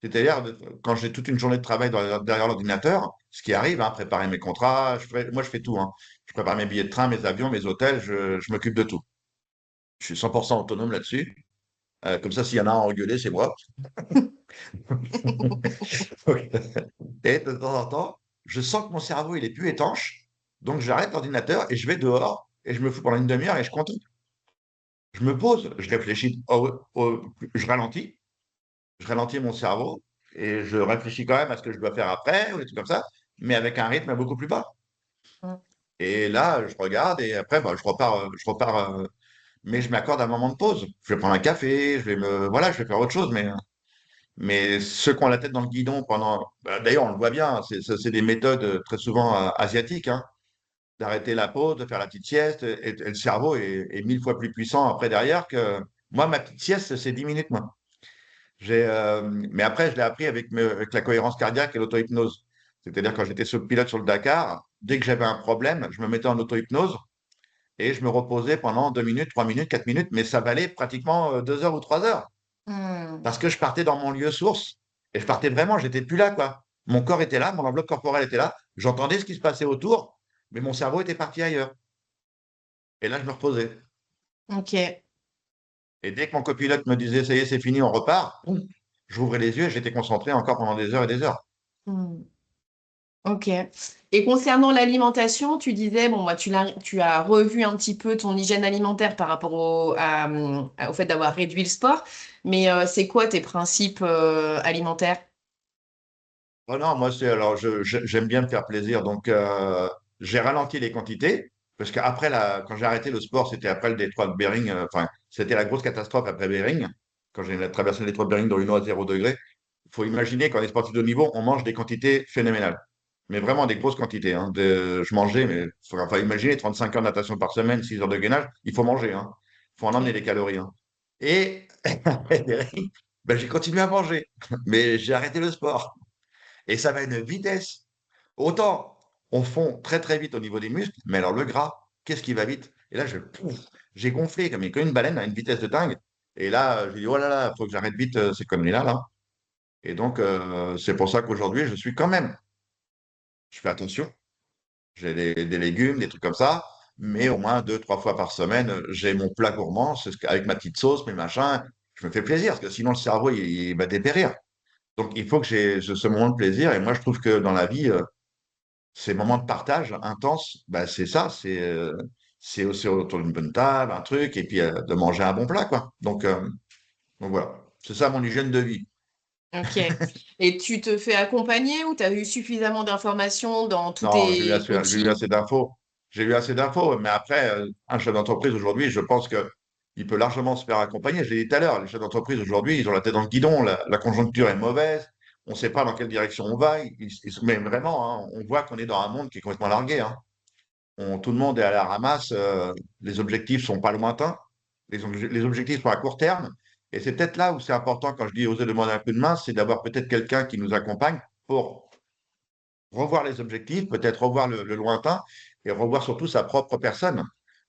C'est-à-dire, quand j'ai toute une journée de travail derrière l'ordinateur, ce qui arrive, hein, préparer mes contrats, moi je fais tout, hein. Je prépare mes billets de train, mes avions, mes hôtels, je m'occupe de tout. Je suis 100% autonome là-dessus. Comme ça, s'il y en a un à engueuler, c'est moi. Et de temps en temps, je sens que mon cerveau, il est plus étanche. Donc j'arrête l'ordinateur et je vais dehors et je me fous pendant une demi-heure et je compte. Je me pose, je réfléchis, je ralentis mon cerveau et je réfléchis quand même à ce que je dois faire après ou des trucs comme ça, mais avec un rythme beaucoup plus bas. hmm. Et là, je regarde et après, bah, je repars, mais je m'accorde un moment de pause. Je vais prendre un café, voilà, je vais faire autre chose, mais ceux qui ont la tête dans le guidon bah, d'ailleurs, on le voit bien, c'est des méthodes très souvent asiatiques, hein, d'arrêter la pause, de faire la petite sieste, et le cerveau est 1000 fois plus puissant après derrière que moi, ma petite sieste, c'est 10 minutes, moi. Mais après, je l'ai appris avec la cohérence cardiaque et l'auto-hypnose. C'est-à-dire, quand j'étais sur pilote sur le Dakar, dès que j'avais un problème, je me mettais en auto-hypnose et je me reposais pendant 2 minutes, 3 minutes, 4 minutes, mais ça valait pratiquement 2 heures ou 3 heures Hmm. parce que je partais dans mon lieu source et je partais vraiment, j'étais plus là, quoi. Mon corps était là, mon enveloppe corporelle était là, j'entendais ce qui se passait autour, mais mon cerveau était parti ailleurs. Et là, je me reposais. Ok. Et dès que mon copilote me disait, ça y est, c'est fini, on repart, boum, j'ouvrais les yeux et j'étais concentré encore pendant des heures et des heures. Hmm. Ok. Et concernant l'alimentation, tu disais, bon, bah, tu as revu un petit peu ton hygiène alimentaire par rapport au fait d'avoir réduit le sport, mais c'est quoi tes principes alimentaires? Oh non, moi, alors, j'aime bien me faire plaisir. Donc, j'ai ralenti les quantités. Parce qu'après, quand j'ai arrêté le sport, c'était après le détroit de Bering. Enfin, c'était la grosse catastrophe après Bering. Quand j'ai traversé le détroit de Bering dans une eau à 0 degré. Il faut imaginer qu'en est sportif de haut niveau, on mange des quantités phénoménales. Mais vraiment des grosses quantités. Hein. Je mangeais, mais enfin, imaginez 35 heures de natation par semaine, 6 heures de gainage. Il faut manger. Hein. Il faut en emmener Ok. les calories. Hein. Et après Bering, ben, j'ai continué à manger. Mais j'ai arrêté le sport. Et ça va à une vitesse. Autant on fond très très vite au niveau des muscles, mais alors le gras, qu'est-ce qui va vite? Et là, pouf, j'ai gonflé comme une baleine à une vitesse de dingue. Et là, j'ai dit, oh là là, il faut que j'arrête vite ces conneries-là, là. Et donc, c'est pour ça qu'aujourd'hui, je suis quand même, je fais attention. J'ai des légumes, des trucs comme ça, mais au moins 2, 3 fois par semaine, j'ai mon plat gourmand, avec ma petite sauce, mes machins. Je me fais plaisir, parce que sinon le cerveau, il va dépérir. Donc, il faut que j'ai ce moment de plaisir. Et moi, je trouve que dans la vie, ces moments de partage intenses, bah, c'est ça, c'est aussi autour d'une bonne table, un truc, et puis de manger un bon plat, quoi. Donc voilà, c'est ça mon hygiène de vie. Ok. Et tu te fais accompagner ou tu as eu suffisamment d'informations dans tous Non, tes j'ai eu coachings? assez d'infos. J'ai eu assez d'infos, mais après, un chef d'entreprise aujourd'hui, je pense que il peut largement se faire accompagner. Je l'ai dit tout à l'heure, les chefs d'entreprise aujourd'hui, ils ont la tête dans le guidon, la conjoncture est mauvaise, on ne sait pas dans quelle direction on va. Mais vraiment, hein, on voit qu'on est dans un monde qui est complètement largué. Hein. Tout le monde est à la ramasse, les objectifs sont pas lointains, les objectifs sont à court terme, et c'est peut-être là où c'est important, quand je dis oser demander un coup de main, c'est d'avoir peut-être quelqu'un qui nous accompagne pour revoir les objectifs, peut-être revoir le lointain, et revoir surtout sa propre personne.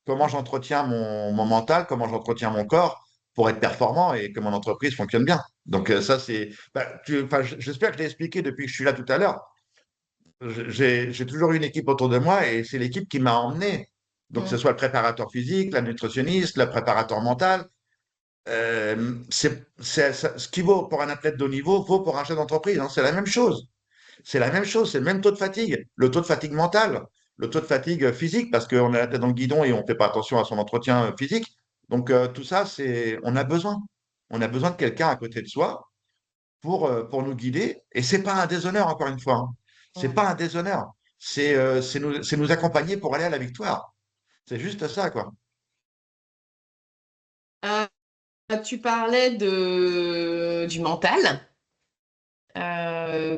Comment j'entretiens mon mental, comment j'entretiens mon corps pour être performant et que mon entreprise fonctionne bien. Donc ça, c'est... bah, enfin, j'espère que je l'ai expliqué depuis que je suis là tout à l'heure. J'ai toujours eu une équipe autour de moi et c'est l'équipe qui m'a emmené. Donc, que ce Mm. soit le préparateur physique, la nutritionniste, le préparateur mental, ce qui vaut pour un athlète de haut niveau vaut pour un chef d'entreprise. Hein. C'est la même chose. C'est la même chose. C'est le même taux de fatigue. Le taux de fatigue mentale, le taux de fatigue physique, parce qu'on a la tête dans le guidon et on ne fait pas attention à son entretien physique. Donc, tout ça, on a besoin. On a besoin de quelqu'un à côté de soi pour nous guider. Et c'est pas un déshonneur, encore une fois. Hein. C'est Ouais. pas un déshonneur. C'est nous accompagner pour aller à la victoire. C'est juste ça, quoi. Euh, Tu parlais du mental.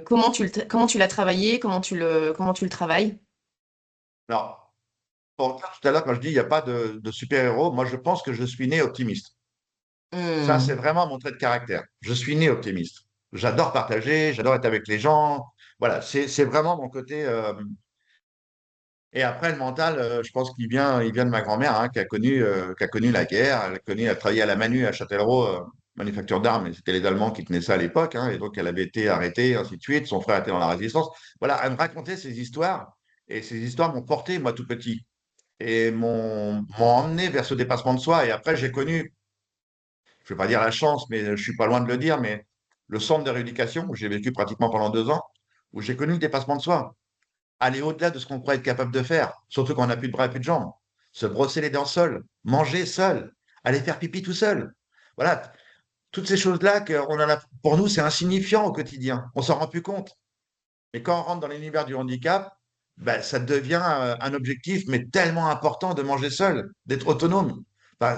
Comment tu l'as travaillé? Comment tu le travailles? Alors, tout à l'heure, quand je dis il n'y a pas de super-héros, moi, je pense que je suis né optimiste. Ça, c'est Hmm. vraiment mon trait de caractère. Je suis né optimiste. J'adore partager, j'adore être avec les gens. Voilà, c'est vraiment mon côté. Et après, le mental, je pense qu'il vient de ma grand-mère, hein, qui a connu la guerre. Elle a travaillé à la Manu à Châtellerault, manufacture d'armes, et c'était les Allemands qui tenaient ça à l'époque. Hein, et donc, elle avait été arrêtée, ainsi de suite. Son frère était dans la résistance. Voilà, elle me racontait ces histoires. Et ces histoires m'ont porté, moi, tout petit. Et m'ont emmené vers ce dépassement de soi. Et après, j'ai connu, je ne vais pas dire la chance, mais je suis pas loin de le dire, mais le centre de rééducation, où j'ai vécu pratiquement pendant 2 ans, où j'ai connu le dépassement de soi, aller au-delà de ce qu'on croit être capable de faire, surtout quand on n'a plus de bras et plus de jambes. Se brosser les dents seul, manger seul, aller faire pipi tout seul. Voilà, toutes ces choses-là, pour nous, c'est insignifiant au quotidien. On s'en rend plus compte. Mais quand on rentre dans l'univers du handicap, ben, ça devient un objectif, mais tellement important de manger seul, d'être autonome. Enfin,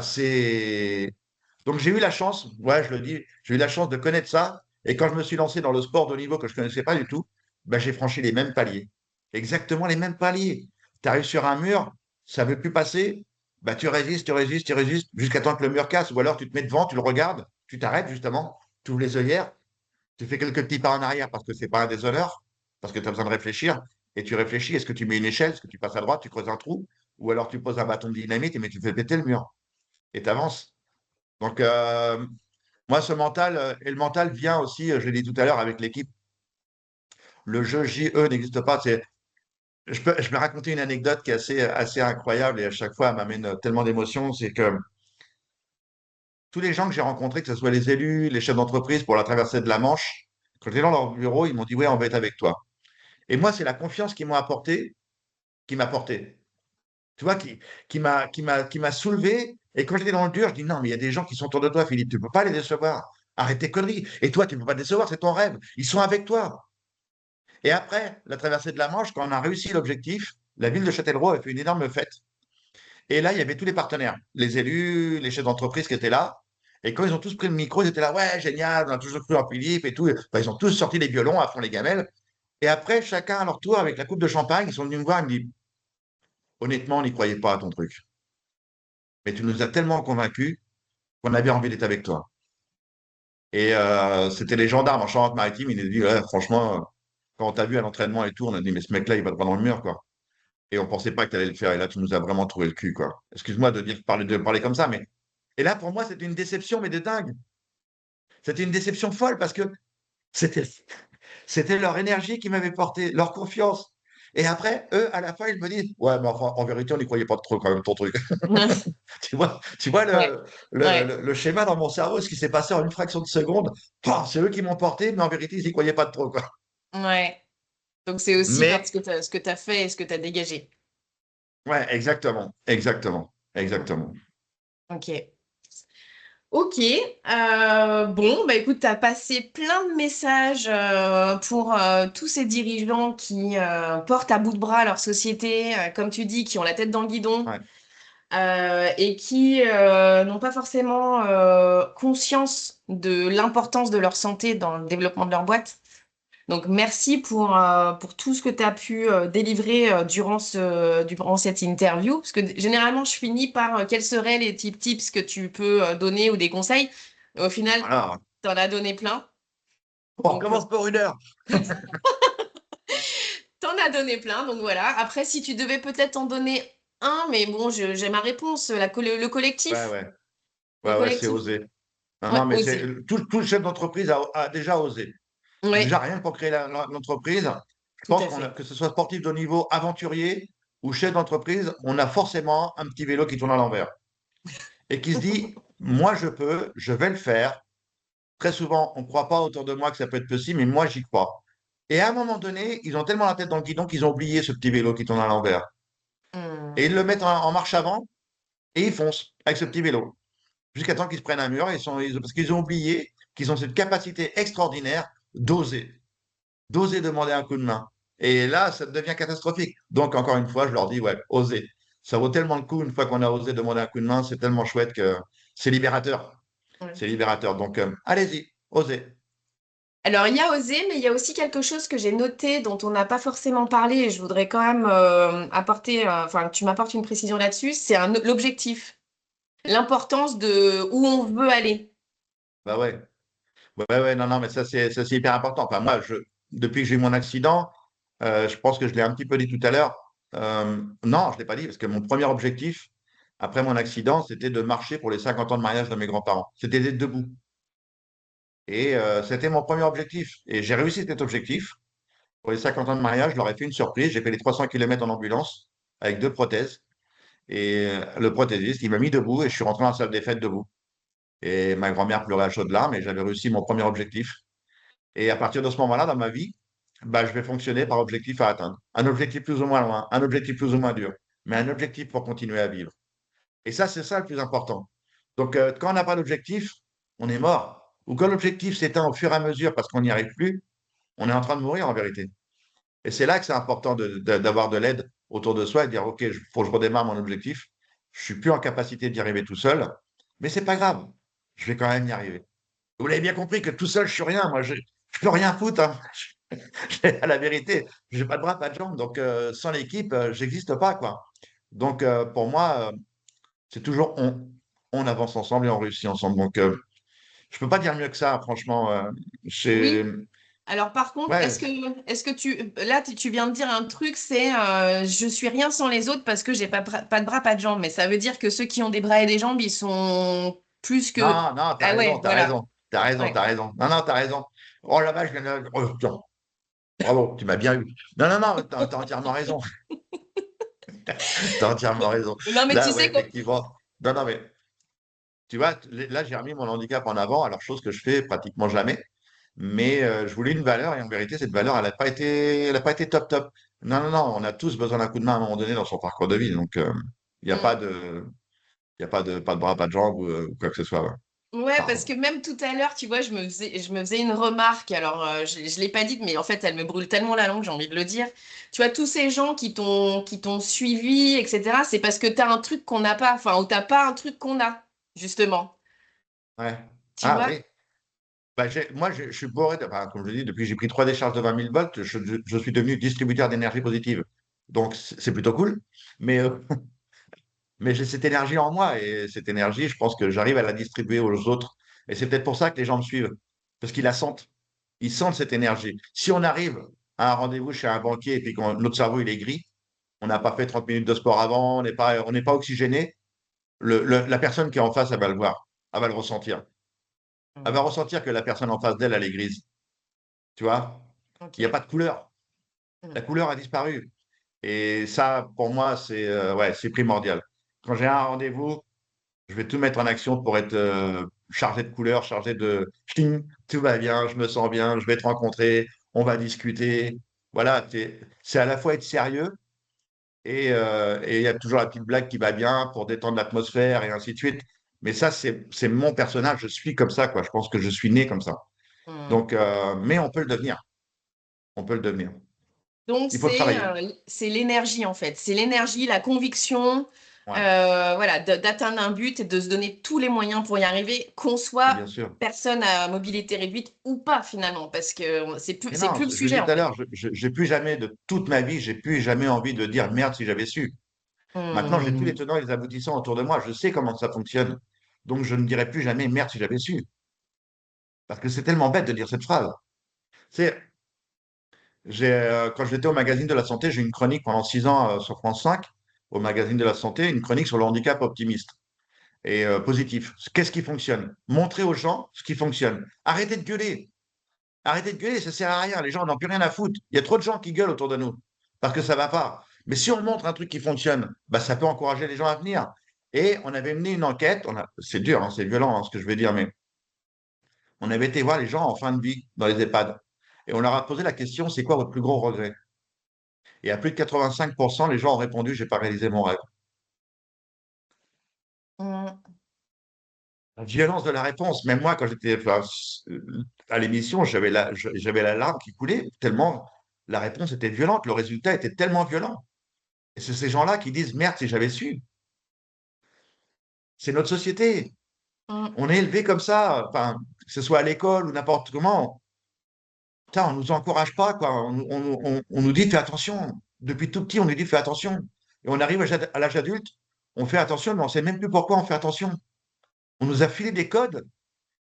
donc j'ai eu la chance, ouais, je le dis, j'ai eu la chance de connaître ça. Et quand je me suis lancé dans le sport de haut niveau que je ne connaissais pas du tout, ben, j'ai franchi les mêmes paliers. Exactement les mêmes paliers. Tu arrives sur un mur, ça ne veut plus passer, ben, tu résistes, tu résistes, tu résistes, jusqu'à temps que le mur casse. Ou alors tu te mets devant, tu le regardes, tu t'arrêtes justement, tu ouvres les œillères, tu fais quelques petits pas en arrière parce que c'est pas un déshonneur, parce que tu as besoin de réfléchir, et tu réfléchis, est-ce que tu mets une échelle, est-ce que tu passes à droite, tu creuses un trou, ou alors tu poses un bâton de dynamite, mais tu fais péter le mur, et tu avances. Donc, moi, ce mental, et le mental vient aussi, je l'ai dit tout à l'heure avec l'équipe, le jeu JE n'existe pas. je peux raconter une anecdote qui est assez incroyable et à chaque fois, elle m'amène tellement d'émotions. C'est que tous les gens que j'ai rencontrés, que ce soit les élus, les chefs d'entreprise pour la traversée de la Manche, quand j'étais dans leur bureau, ils m'ont dit, ouais, on va être avec toi. Et moi, c'est la confiance qu'ils m'ont apporté, qui m'a porté. Tu vois, qui m'a soulevé. Et quand j'étais dans le dur, je dis, non, mais il y a des gens qui sont autour de toi, Philippe, tu ne peux pas les décevoir. Arrête tes conneries. Et toi, tu ne peux pas les décevoir, c'est ton rêve. Ils sont avec toi. Et après, la traversée de la Manche, quand on a réussi l'objectif, la ville de Châtellerault a fait une énorme fête. Et là, il y avait tous les partenaires, les élus, les chefs d'entreprise qui étaient là. Et quand ils ont tous pris le micro, ils étaient là, ouais, génial, on a toujours cru en Philippe et tout. Enfin, ils ont tous sorti les violons à fond les gamelles. Et après, chacun à leur tour, avec la coupe de champagne, ils sont venus me voir et me disent, honnêtement, on n'y croyait pas à ton truc. Mais tu nous as tellement convaincus qu'on avait envie d'être avec toi. Et c'était les gendarmes en Charente-Maritime. Ils nous ont dit, ouais, franchement, quand on t'a vu à l'entraînement et tout, on a dit, mais ce mec-là, il va te prendre dans le mur, quoi. Et on pensait pas que tu allais le faire. Et là, tu nous as vraiment trouvé le cul, quoi. Excuse-moi de parler comme ça, mais. Et là, pour moi, c'était une déception, mais de dingue. C'était une déception folle parce que c'était, c'était leur énergie qui m'avait porté, leur confiance. Et après, eux, à la fin, ils me disent, ouais, mais enfin, en vérité, on n'y croyait pas trop quand même ton truc. Tu vois Ouais, ouais, le schéma dans mon cerveau, ce qui s'est passé en une fraction de seconde. Pah, c'est eux qui m'ont porté, mais en vérité, ils n'y croyaient pas trop, quoi. ouais. Donc c'est aussi parce Mais, que ce que tu as fait et ce que tu as dégagé. ouais, exactement, exactement, exactement. Ok. Ok. Bon, bah écoute, tu as passé plein de messages pour tous ces dirigeants qui portent à bout de bras leur société, comme tu dis, qui ont la tête dans le guidon Ouais. et qui n'ont pas forcément conscience de l'importance de leur santé dans le développement de leur boîte. Donc, merci pour tout ce que tu as pu délivrer durant cette interview. Parce que généralement, je finis par quels seraient les tips que tu peux donner ou des conseils. Au final, Voilà. tu en as donné plein. On Donc, recommence pour une heure. t'en as donné plein. Donc, voilà. Après, si tu devais peut-être en donner un, mais bon, j'ai ma réponse, le Ouais, collectif. ouais, Le ouais, ouais, c'est collectif. osé. Non, Ouais, non, mais c'est oser. tout le chef d'entreprise a déjà osé. Ouais, Déjà, rien que pour créer l'entreprise, je tout pense à fait. que ce soit sportif de haut niveau, aventurier ou chef d'entreprise, on a forcément un petit vélo qui tourne à l'envers et qui se dit, moi, je peux, je vais le faire. Très souvent, on ne croit pas autour de moi que ça peut être possible, mais moi, j'y crois. Et à un moment donné, ils ont tellement la tête dans le guidon qu'ils ont oublié ce petit vélo qui tourne à l'envers. Et ils le mettent en marche avant et ils foncent avec ce petit vélo. Jusqu'à temps qu'ils se prennent un mur, parce qu'ils ont oublié qu'ils ont cette capacité extraordinaire d'oser, d'oser demander un coup de main. Et là, ça devient catastrophique. Donc, encore une fois, je leur dis, ouais, oser. Ça vaut tellement le coup une fois qu'on a osé demander un coup de main, c'est tellement chouette que c'est libérateur. Ouais. C'est libérateur. Donc, allez-y, osez. Alors, il y a osé, mais il y a aussi quelque chose que j'ai noté dont on n'a pas forcément parlé et je voudrais quand même apporter, enfin, que tu m'apportes une précision là-dessus, c'est l'objectif, l'importance de où on veut aller. Bah ouais. Ouais, ouais, non, non, mais ça, c'est hyper important. Enfin, moi, depuis que j'ai eu mon accident, je pense que je l'ai un petit peu dit tout à l'heure. Non, je ne l'ai pas dit parce que mon premier objectif, après mon accident, c'était de marcher pour les 50 ans de mariage de mes grands-parents. C'était d'être debout. Et c'était mon premier objectif. Et j'ai réussi cet objectif. Pour les 50 ans de mariage, je leur ai fait une surprise. J'ai fait les 300 km en ambulance avec deux prothèses. Et le prothésiste, il m'a mis debout et je suis rentré dans la salle des fêtes debout. Et ma grand-mère pleurait à chaudes larmes et j'avais réussi mon premier objectif. Et à partir de ce moment-là, dans ma vie, bah, je vais fonctionner par objectif à atteindre. Un objectif plus ou moins loin, un objectif plus ou moins dur, mais un objectif pour continuer à vivre. Et ça, c'est ça le plus important. Donc, quand on n'a pas d'objectif, on est mort. Ou quand l'objectif s'éteint au fur et à mesure parce qu'on n'y arrive plus, on est en train de mourir en vérité. Et c'est là que c'est important d'avoir de l'aide autour de soi et de dire, OK, il faut que je redémarre mon objectif. Je suis plus en capacité d'y arriver tout seul, mais c'est pas grave. Je vais quand même y arriver. Vous l'avez bien compris que tout seul, je suis rien. Moi, je ne peux rien foutre, hein. À la vérité, j'ai pas de bras, pas de jambes. Donc, sans l'équipe, j'existe pas, quoi. Donc, pour moi, c'est toujours on avance ensemble et on réussit ensemble. Donc, je peux pas dire mieux que ça, franchement. Oui. Alors par contre, Ouais, est-ce que tu viens de dire un truc, c'est je suis rien sans les autres parce que j'ai pas de bras, pas de jambes, mais ça veut dire que ceux qui ont des bras et des jambes, ils sont plus que. non, non, t'as Ah raison, ouais, t'as voilà. raison, t'as raison, Ouais. t'as raison. Non, non, t'as raison. Oh là-bas, je viens de. Oh, tiens. Bravo, tu m'as bien eu. Non, non, non, tu as entièrement raison. Tu as entièrement raison. Non, mais tu Là, ouais, sais, effectivement. Non, non, mais tu vois, là, j'ai remis mon handicap en avant, alors chose que je fais pratiquement jamais. Mais je voulais une valeur, et en vérité, cette valeur, elle a pas été top, top. Non, non, non, on a tous besoin d'un coup de main à un moment donné dans son parcours de vie. Donc, il n'y a pas quand... de, il y a pas de bras, pas de jambes ou quoi que ce soit. Ouais. Ouais, parce Pardon. que même tout à l'heure, tu vois, je me faisais une remarque. Alors, je ne l'ai pas dite, mais en fait, elle me brûle tellement la langue, j'ai envie de le dire. Tu vois, tous ces gens qui t'ont suivi, etc., c'est parce que tu as un truc qu'on n'a pas, enfin, ou t'as pas un truc qu'on a, justement. Ouais. Tu Ah vois? oui. Bah, moi, je suis bourré, enfin, comme je dis, depuis que j'ai pris trois décharges de 20 000 volts, je suis devenu distributeur d'énergie positive. Donc, c'est plutôt cool. Mais, mais j'ai cette énergie en moi et cette énergie, je pense que j'arrive à la distribuer aux autres. Et c'est peut-être pour ça que les gens me suivent. Parce qu'ils la sentent. Ils sentent cette énergie. Si on arrive à un rendez-vous chez un banquier et puis que notre cerveau, il est gris, on n'a pas fait 30 minutes de sport avant, on n'est pas oxygéné, la personne qui est en face, elle va le voir. Elle va le ressentir. Elle va Mm. ressentir que la personne en face d'elle, elle est grise. Tu vois? Il n'y a Ok. pas de couleur. Mm. La couleur a disparu. Et ça, pour moi, ouais, c'est primordial. Quand j'ai un rendez-vous, je vais tout mettre en action pour être chargé de couleurs, chargé de ch'ting, tout va bien, je me sens bien, je vais te rencontrer, on va discuter. Voilà, c'est à la fois être sérieux et il y a toujours la petite blague qui va bien pour détendre l'atmosphère et ainsi de suite. Mais ça, c'est mon personnage, je suis comme ça, quoi. Je pense que je suis né comme ça. Mm. Donc, mais on peut le devenir. On peut le devenir. Donc, Il faut le travailler. c'est l'énergie, en fait. C'est l'énergie, la conviction, Ouais, voilà, d'atteindre un but et de se donner tous les moyens pour y arriver, qu'on soit bien sûr. personne à mobilité réduite ou pas, finalement, parce que Mais c'est non, plus le je le sujet, disais en tout à fait. l'heure, j'ai plus jamais de toute ma vie, j'ai plus jamais envie de dire merde si j'avais su. Maintenant, j'ai tous les Hmm. tenants et les aboutissants autour de moi. Je sais comment ça fonctionne. Donc, je ne dirai plus jamais merde si j'avais su. Parce que c'est tellement bête de dire cette phrase. C'est, quand j'étais au magazine de la santé, j'ai eu une chronique pendant 6 ans sur France 5, au magazine de la santé, une chronique sur le handicap optimiste et positif. Qu'est-ce qui fonctionne? Montrer aux gens ce qui fonctionne. Arrêtez de gueuler. Arrêtez de gueuler, ça sert à rien. Les gens n'ont plus rien à foutre. Il y a trop de gens qui gueulent autour de nous parce que ça va pas. Mais si on montre un truc qui fonctionne, bah, ça peut encourager les gens à venir. Et on avait mené une enquête. C'est dur, hein, c'est violent ce que je vais dire, mais on avait été voir les gens en fin de vie dans les EHPAD. Et on leur a posé la question, c'est quoi votre plus gros regret? Et à plus de 85%, les gens ont répondu, j'ai pas réalisé mon rêve. Hmm. La violence de la réponse. Même moi, quand j'étais enfin, à l'émission, j'avais la larme qui coulait tellement la réponse était violente, le résultat était tellement violent. Et c'est ces gens-là qui disent merde si j'avais su. C'est notre société. Hmm. On est élevé comme ça, enfin, que ce soit à l'école ou n'importe comment. Putain, on nous encourage pas, quoi. On nous dit fais attention. Depuis tout petit, on nous dit fais attention. Et on arrive à l'âge adulte, on fait attention, mais on sait même plus pourquoi on fait attention. On nous a filé des codes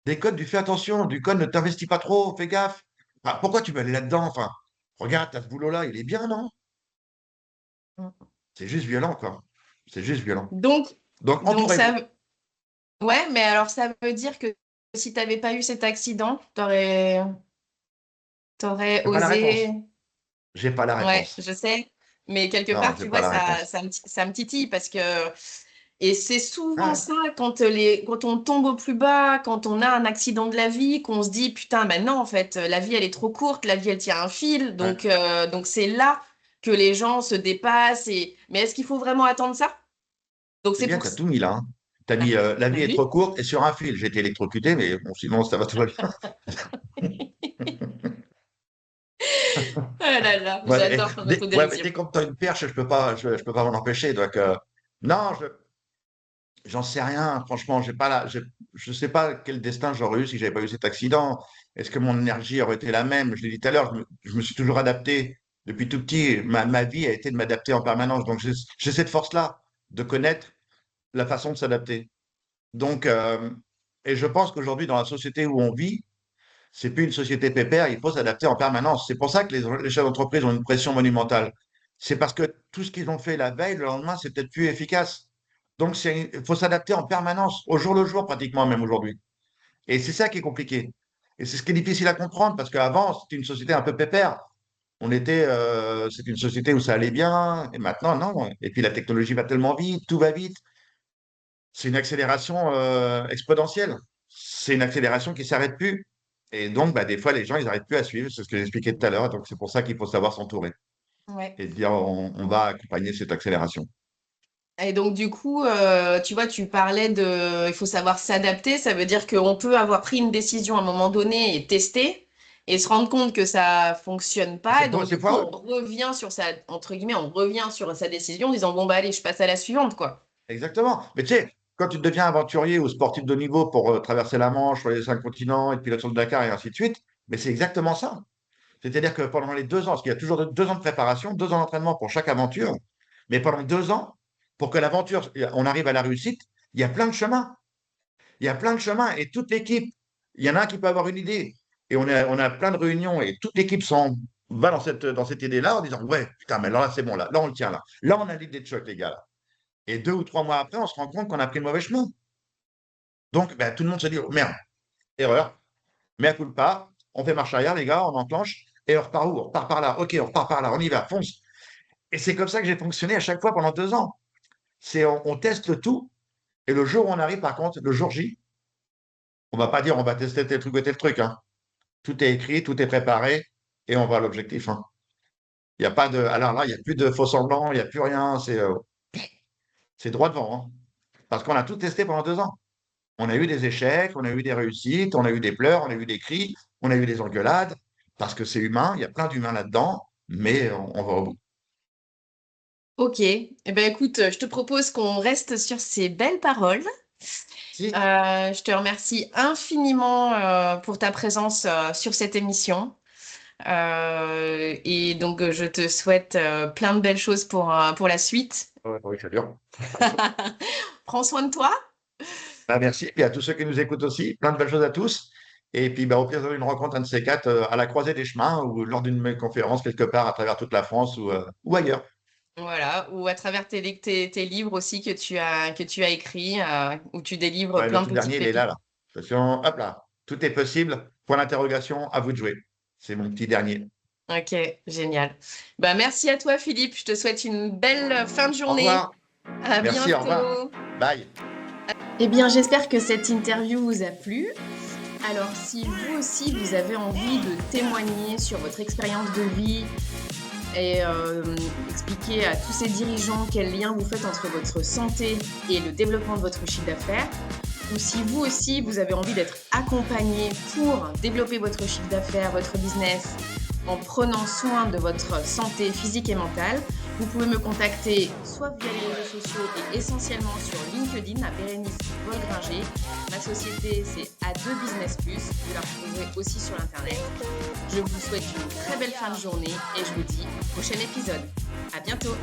du fais attention, du code ne t'investis pas trop, fais gaffe. Enfin, pourquoi tu veux aller là-dedans? Enfin, regarde, t'as ce boulot-là, il est bien, non? Hmm. C'est juste violent, quoi. C'est juste violent. Donc, Donc, donc entourez-vous. ouais, mais alors ça veut dire que si tu n'avais pas eu cet accident, t'aurais J'ai pas la osé. réponse. J'ai pas la Ouais, réponse. je sais. Mais quelque Non, part, j'ai tu pas vois, la réponse. ça me titille parce que. Et c'est souvent Ouais, ça, quand on tombe au plus bas, quand on a un accident de la vie, qu'on se dit, putain, ben non, en fait, la vie, elle est trop courte, la vie, elle tient un fil. ouais. Donc c'est là que les gens se dépassent. Mais est-ce qu'il faut vraiment attendre ça? Donc C'est c'est bien, pour tu as ça. tout mis là, hein. Tu as mis la T'as vie est vu? trop courte et sur un fil. J'ai été électrocuté, mais bon, sinon, ça va tout va bien. Ah là là, Ouais, j'adore ton ouais, mais autodérision. dès qu'on t'a une perche, je peux pas m'en empêcher. Donc, non, j'en sais rien. Franchement, je sais pas quel destin j'aurais eu si j'avais pas eu cet accident. Est-ce que mon énergie aurait été la même? Je l'ai dit tout à l'heure, je me suis toujours adapté. Depuis tout petit, ma vie a été de m'adapter en permanence. Donc, j'ai cette force-là de connaître la façon de s'adapter. Donc, et je pense qu'aujourd'hui, dans la société où on vit, c'est plus une société pépère, il faut s'adapter en permanence. C'est pour ça que les chefs d'entreprise ont une pression monumentale. C'est parce que tout ce qu'ils ont fait la veille, le lendemain, c'est peut-être plus efficace. Donc, il faut s'adapter en permanence, au jour le jour pratiquement, même aujourd'hui. Et c'est ça qui est compliqué. Et c'est ce qui est difficile à comprendre, parce qu'avant, c'était une société un peu pépère. C'est une société où ça allait bien, et maintenant, non. Et puis la technologie va tellement vite, tout va vite. C'est une accélération exponentielle. C'est une accélération qui ne s'arrête plus. Et donc, bah, des fois, les gens, ils n'arrêtent plus à suivre. C'est ce que j'expliquais tout à l'heure. Donc, c'est pour ça qu'il faut savoir s'entourer Ouais. et dire on va accompagner cette accélération. Et donc, du coup, tu vois, tu parlais il faut savoir s'adapter. Ça veut dire qu'on peut avoir pris une décision à un moment donné et tester et se rendre compte que ça fonctionne pas. Et donc, C'est du coup, foireux. on revient sur entre guillemets, on revient sur sa décision en disant, bon, bah, allez, je passe à la suivante, quoi. Exactement. Mais tu sais, quand tu deviens aventurier ou sportif de haut niveau pour traverser la Manche, sur les 5 continents, et puis la sur le Dakar et ainsi de suite, mais c'est exactement ça. C'est-à-dire que pendant les 2 ans, parce qu'il y a toujours 2 ans de préparation, 2 ans d'entraînement pour chaque aventure, mais pendant 2 ans, pour que l'aventure, on arrive à la réussite, il y a plein de chemins. Il y a plein de chemins et toute l'équipe, il y en a un qui peut avoir une idée. Et on a plein de réunions et toute l'équipe va dans cette idée-là en disant, ouais, putain, mais là, c'est bon, là, on le tient, là. Là, on a l'idée de choc, les gars. Là. Et 2 ou 3 mois après, on se rend compte qu'on a pris le mauvais chemin. Donc, ben, tout le monde se dit, oh, merde, erreur, mea culpa, on fait marche arrière, les gars, on enclenche, et on repart où? On repart par là. Ok, on repart par là, on y va, fonce. Et c'est comme ça que j'ai fonctionné à chaque fois pendant 2 ans. On teste tout, et le jour où on arrive, par contre, le jour J, on va pas dire on va tester tel truc ou tel truc. Hein. Tout est écrit, tout est préparé, et on va à l'objectif. Hein. Il y a pas de, alors là, il n'y a plus de faux semblants, il n'y a plus rien, c'est droit devant. Hein. Parce qu'on a tout testé pendant 2 ans. On a eu des échecs, on a eu des réussites, on a eu des pleurs, on a eu des cris, on a eu des engueulades, parce que c'est humain, il y a plein d'humains là-dedans, mais on va au bout. Ok. Eh ben, écoute, je te propose qu'on reste sur ces belles paroles. Si, Je te remercie infiniment pour ta présence sur cette émission. Et donc, je te souhaite plein de belles choses pour la suite. ouais, oui, c'est dur. Prends soin de toi. Bah, merci, et puis à tous ceux qui nous écoutent aussi, plein de belles choses à tous. Et puis, bah, au pire, une rencontre, un de ces quatre, à la croisée des chemins ou lors d'une conférence quelque part à travers toute la France ou ailleurs. Voilà, ou à travers tes livres aussi que tu as écrits, où tu délivres Ouais, le plein de tout petites dernier, il est là, pépites. là. Attention, hop là. Tout est possible. Point d'interrogation, à vous de jouer. C'est mon petit dernier. Ok, génial. Bah, merci à toi, Philippe. Je te souhaite une belle fin de Au journée. revoir. À Merci, au revoir. bientôt. Bye. Eh bien, j'espère que cette interview vous a plu. Alors, si vous aussi, vous avez envie de témoigner sur votre expérience de vie et expliquer à tous ces dirigeants quel lien vous faites entre votre santé et le développement de votre chiffre d'affaires, ou si vous aussi, vous avez envie d'être accompagné pour développer votre chiffre d'affaires, votre business, en prenant soin de votre santé physique et mentale, vous pouvez me contacter soit via les réseaux sociaux et essentiellement sur LinkedIn à Bérénice Volgringer. Ma société, c'est A2 Business Plus. Vous la retrouverez aussi sur Internet. Je vous souhaite une très belle fin de journée et je vous dis au prochain épisode. À bientôt!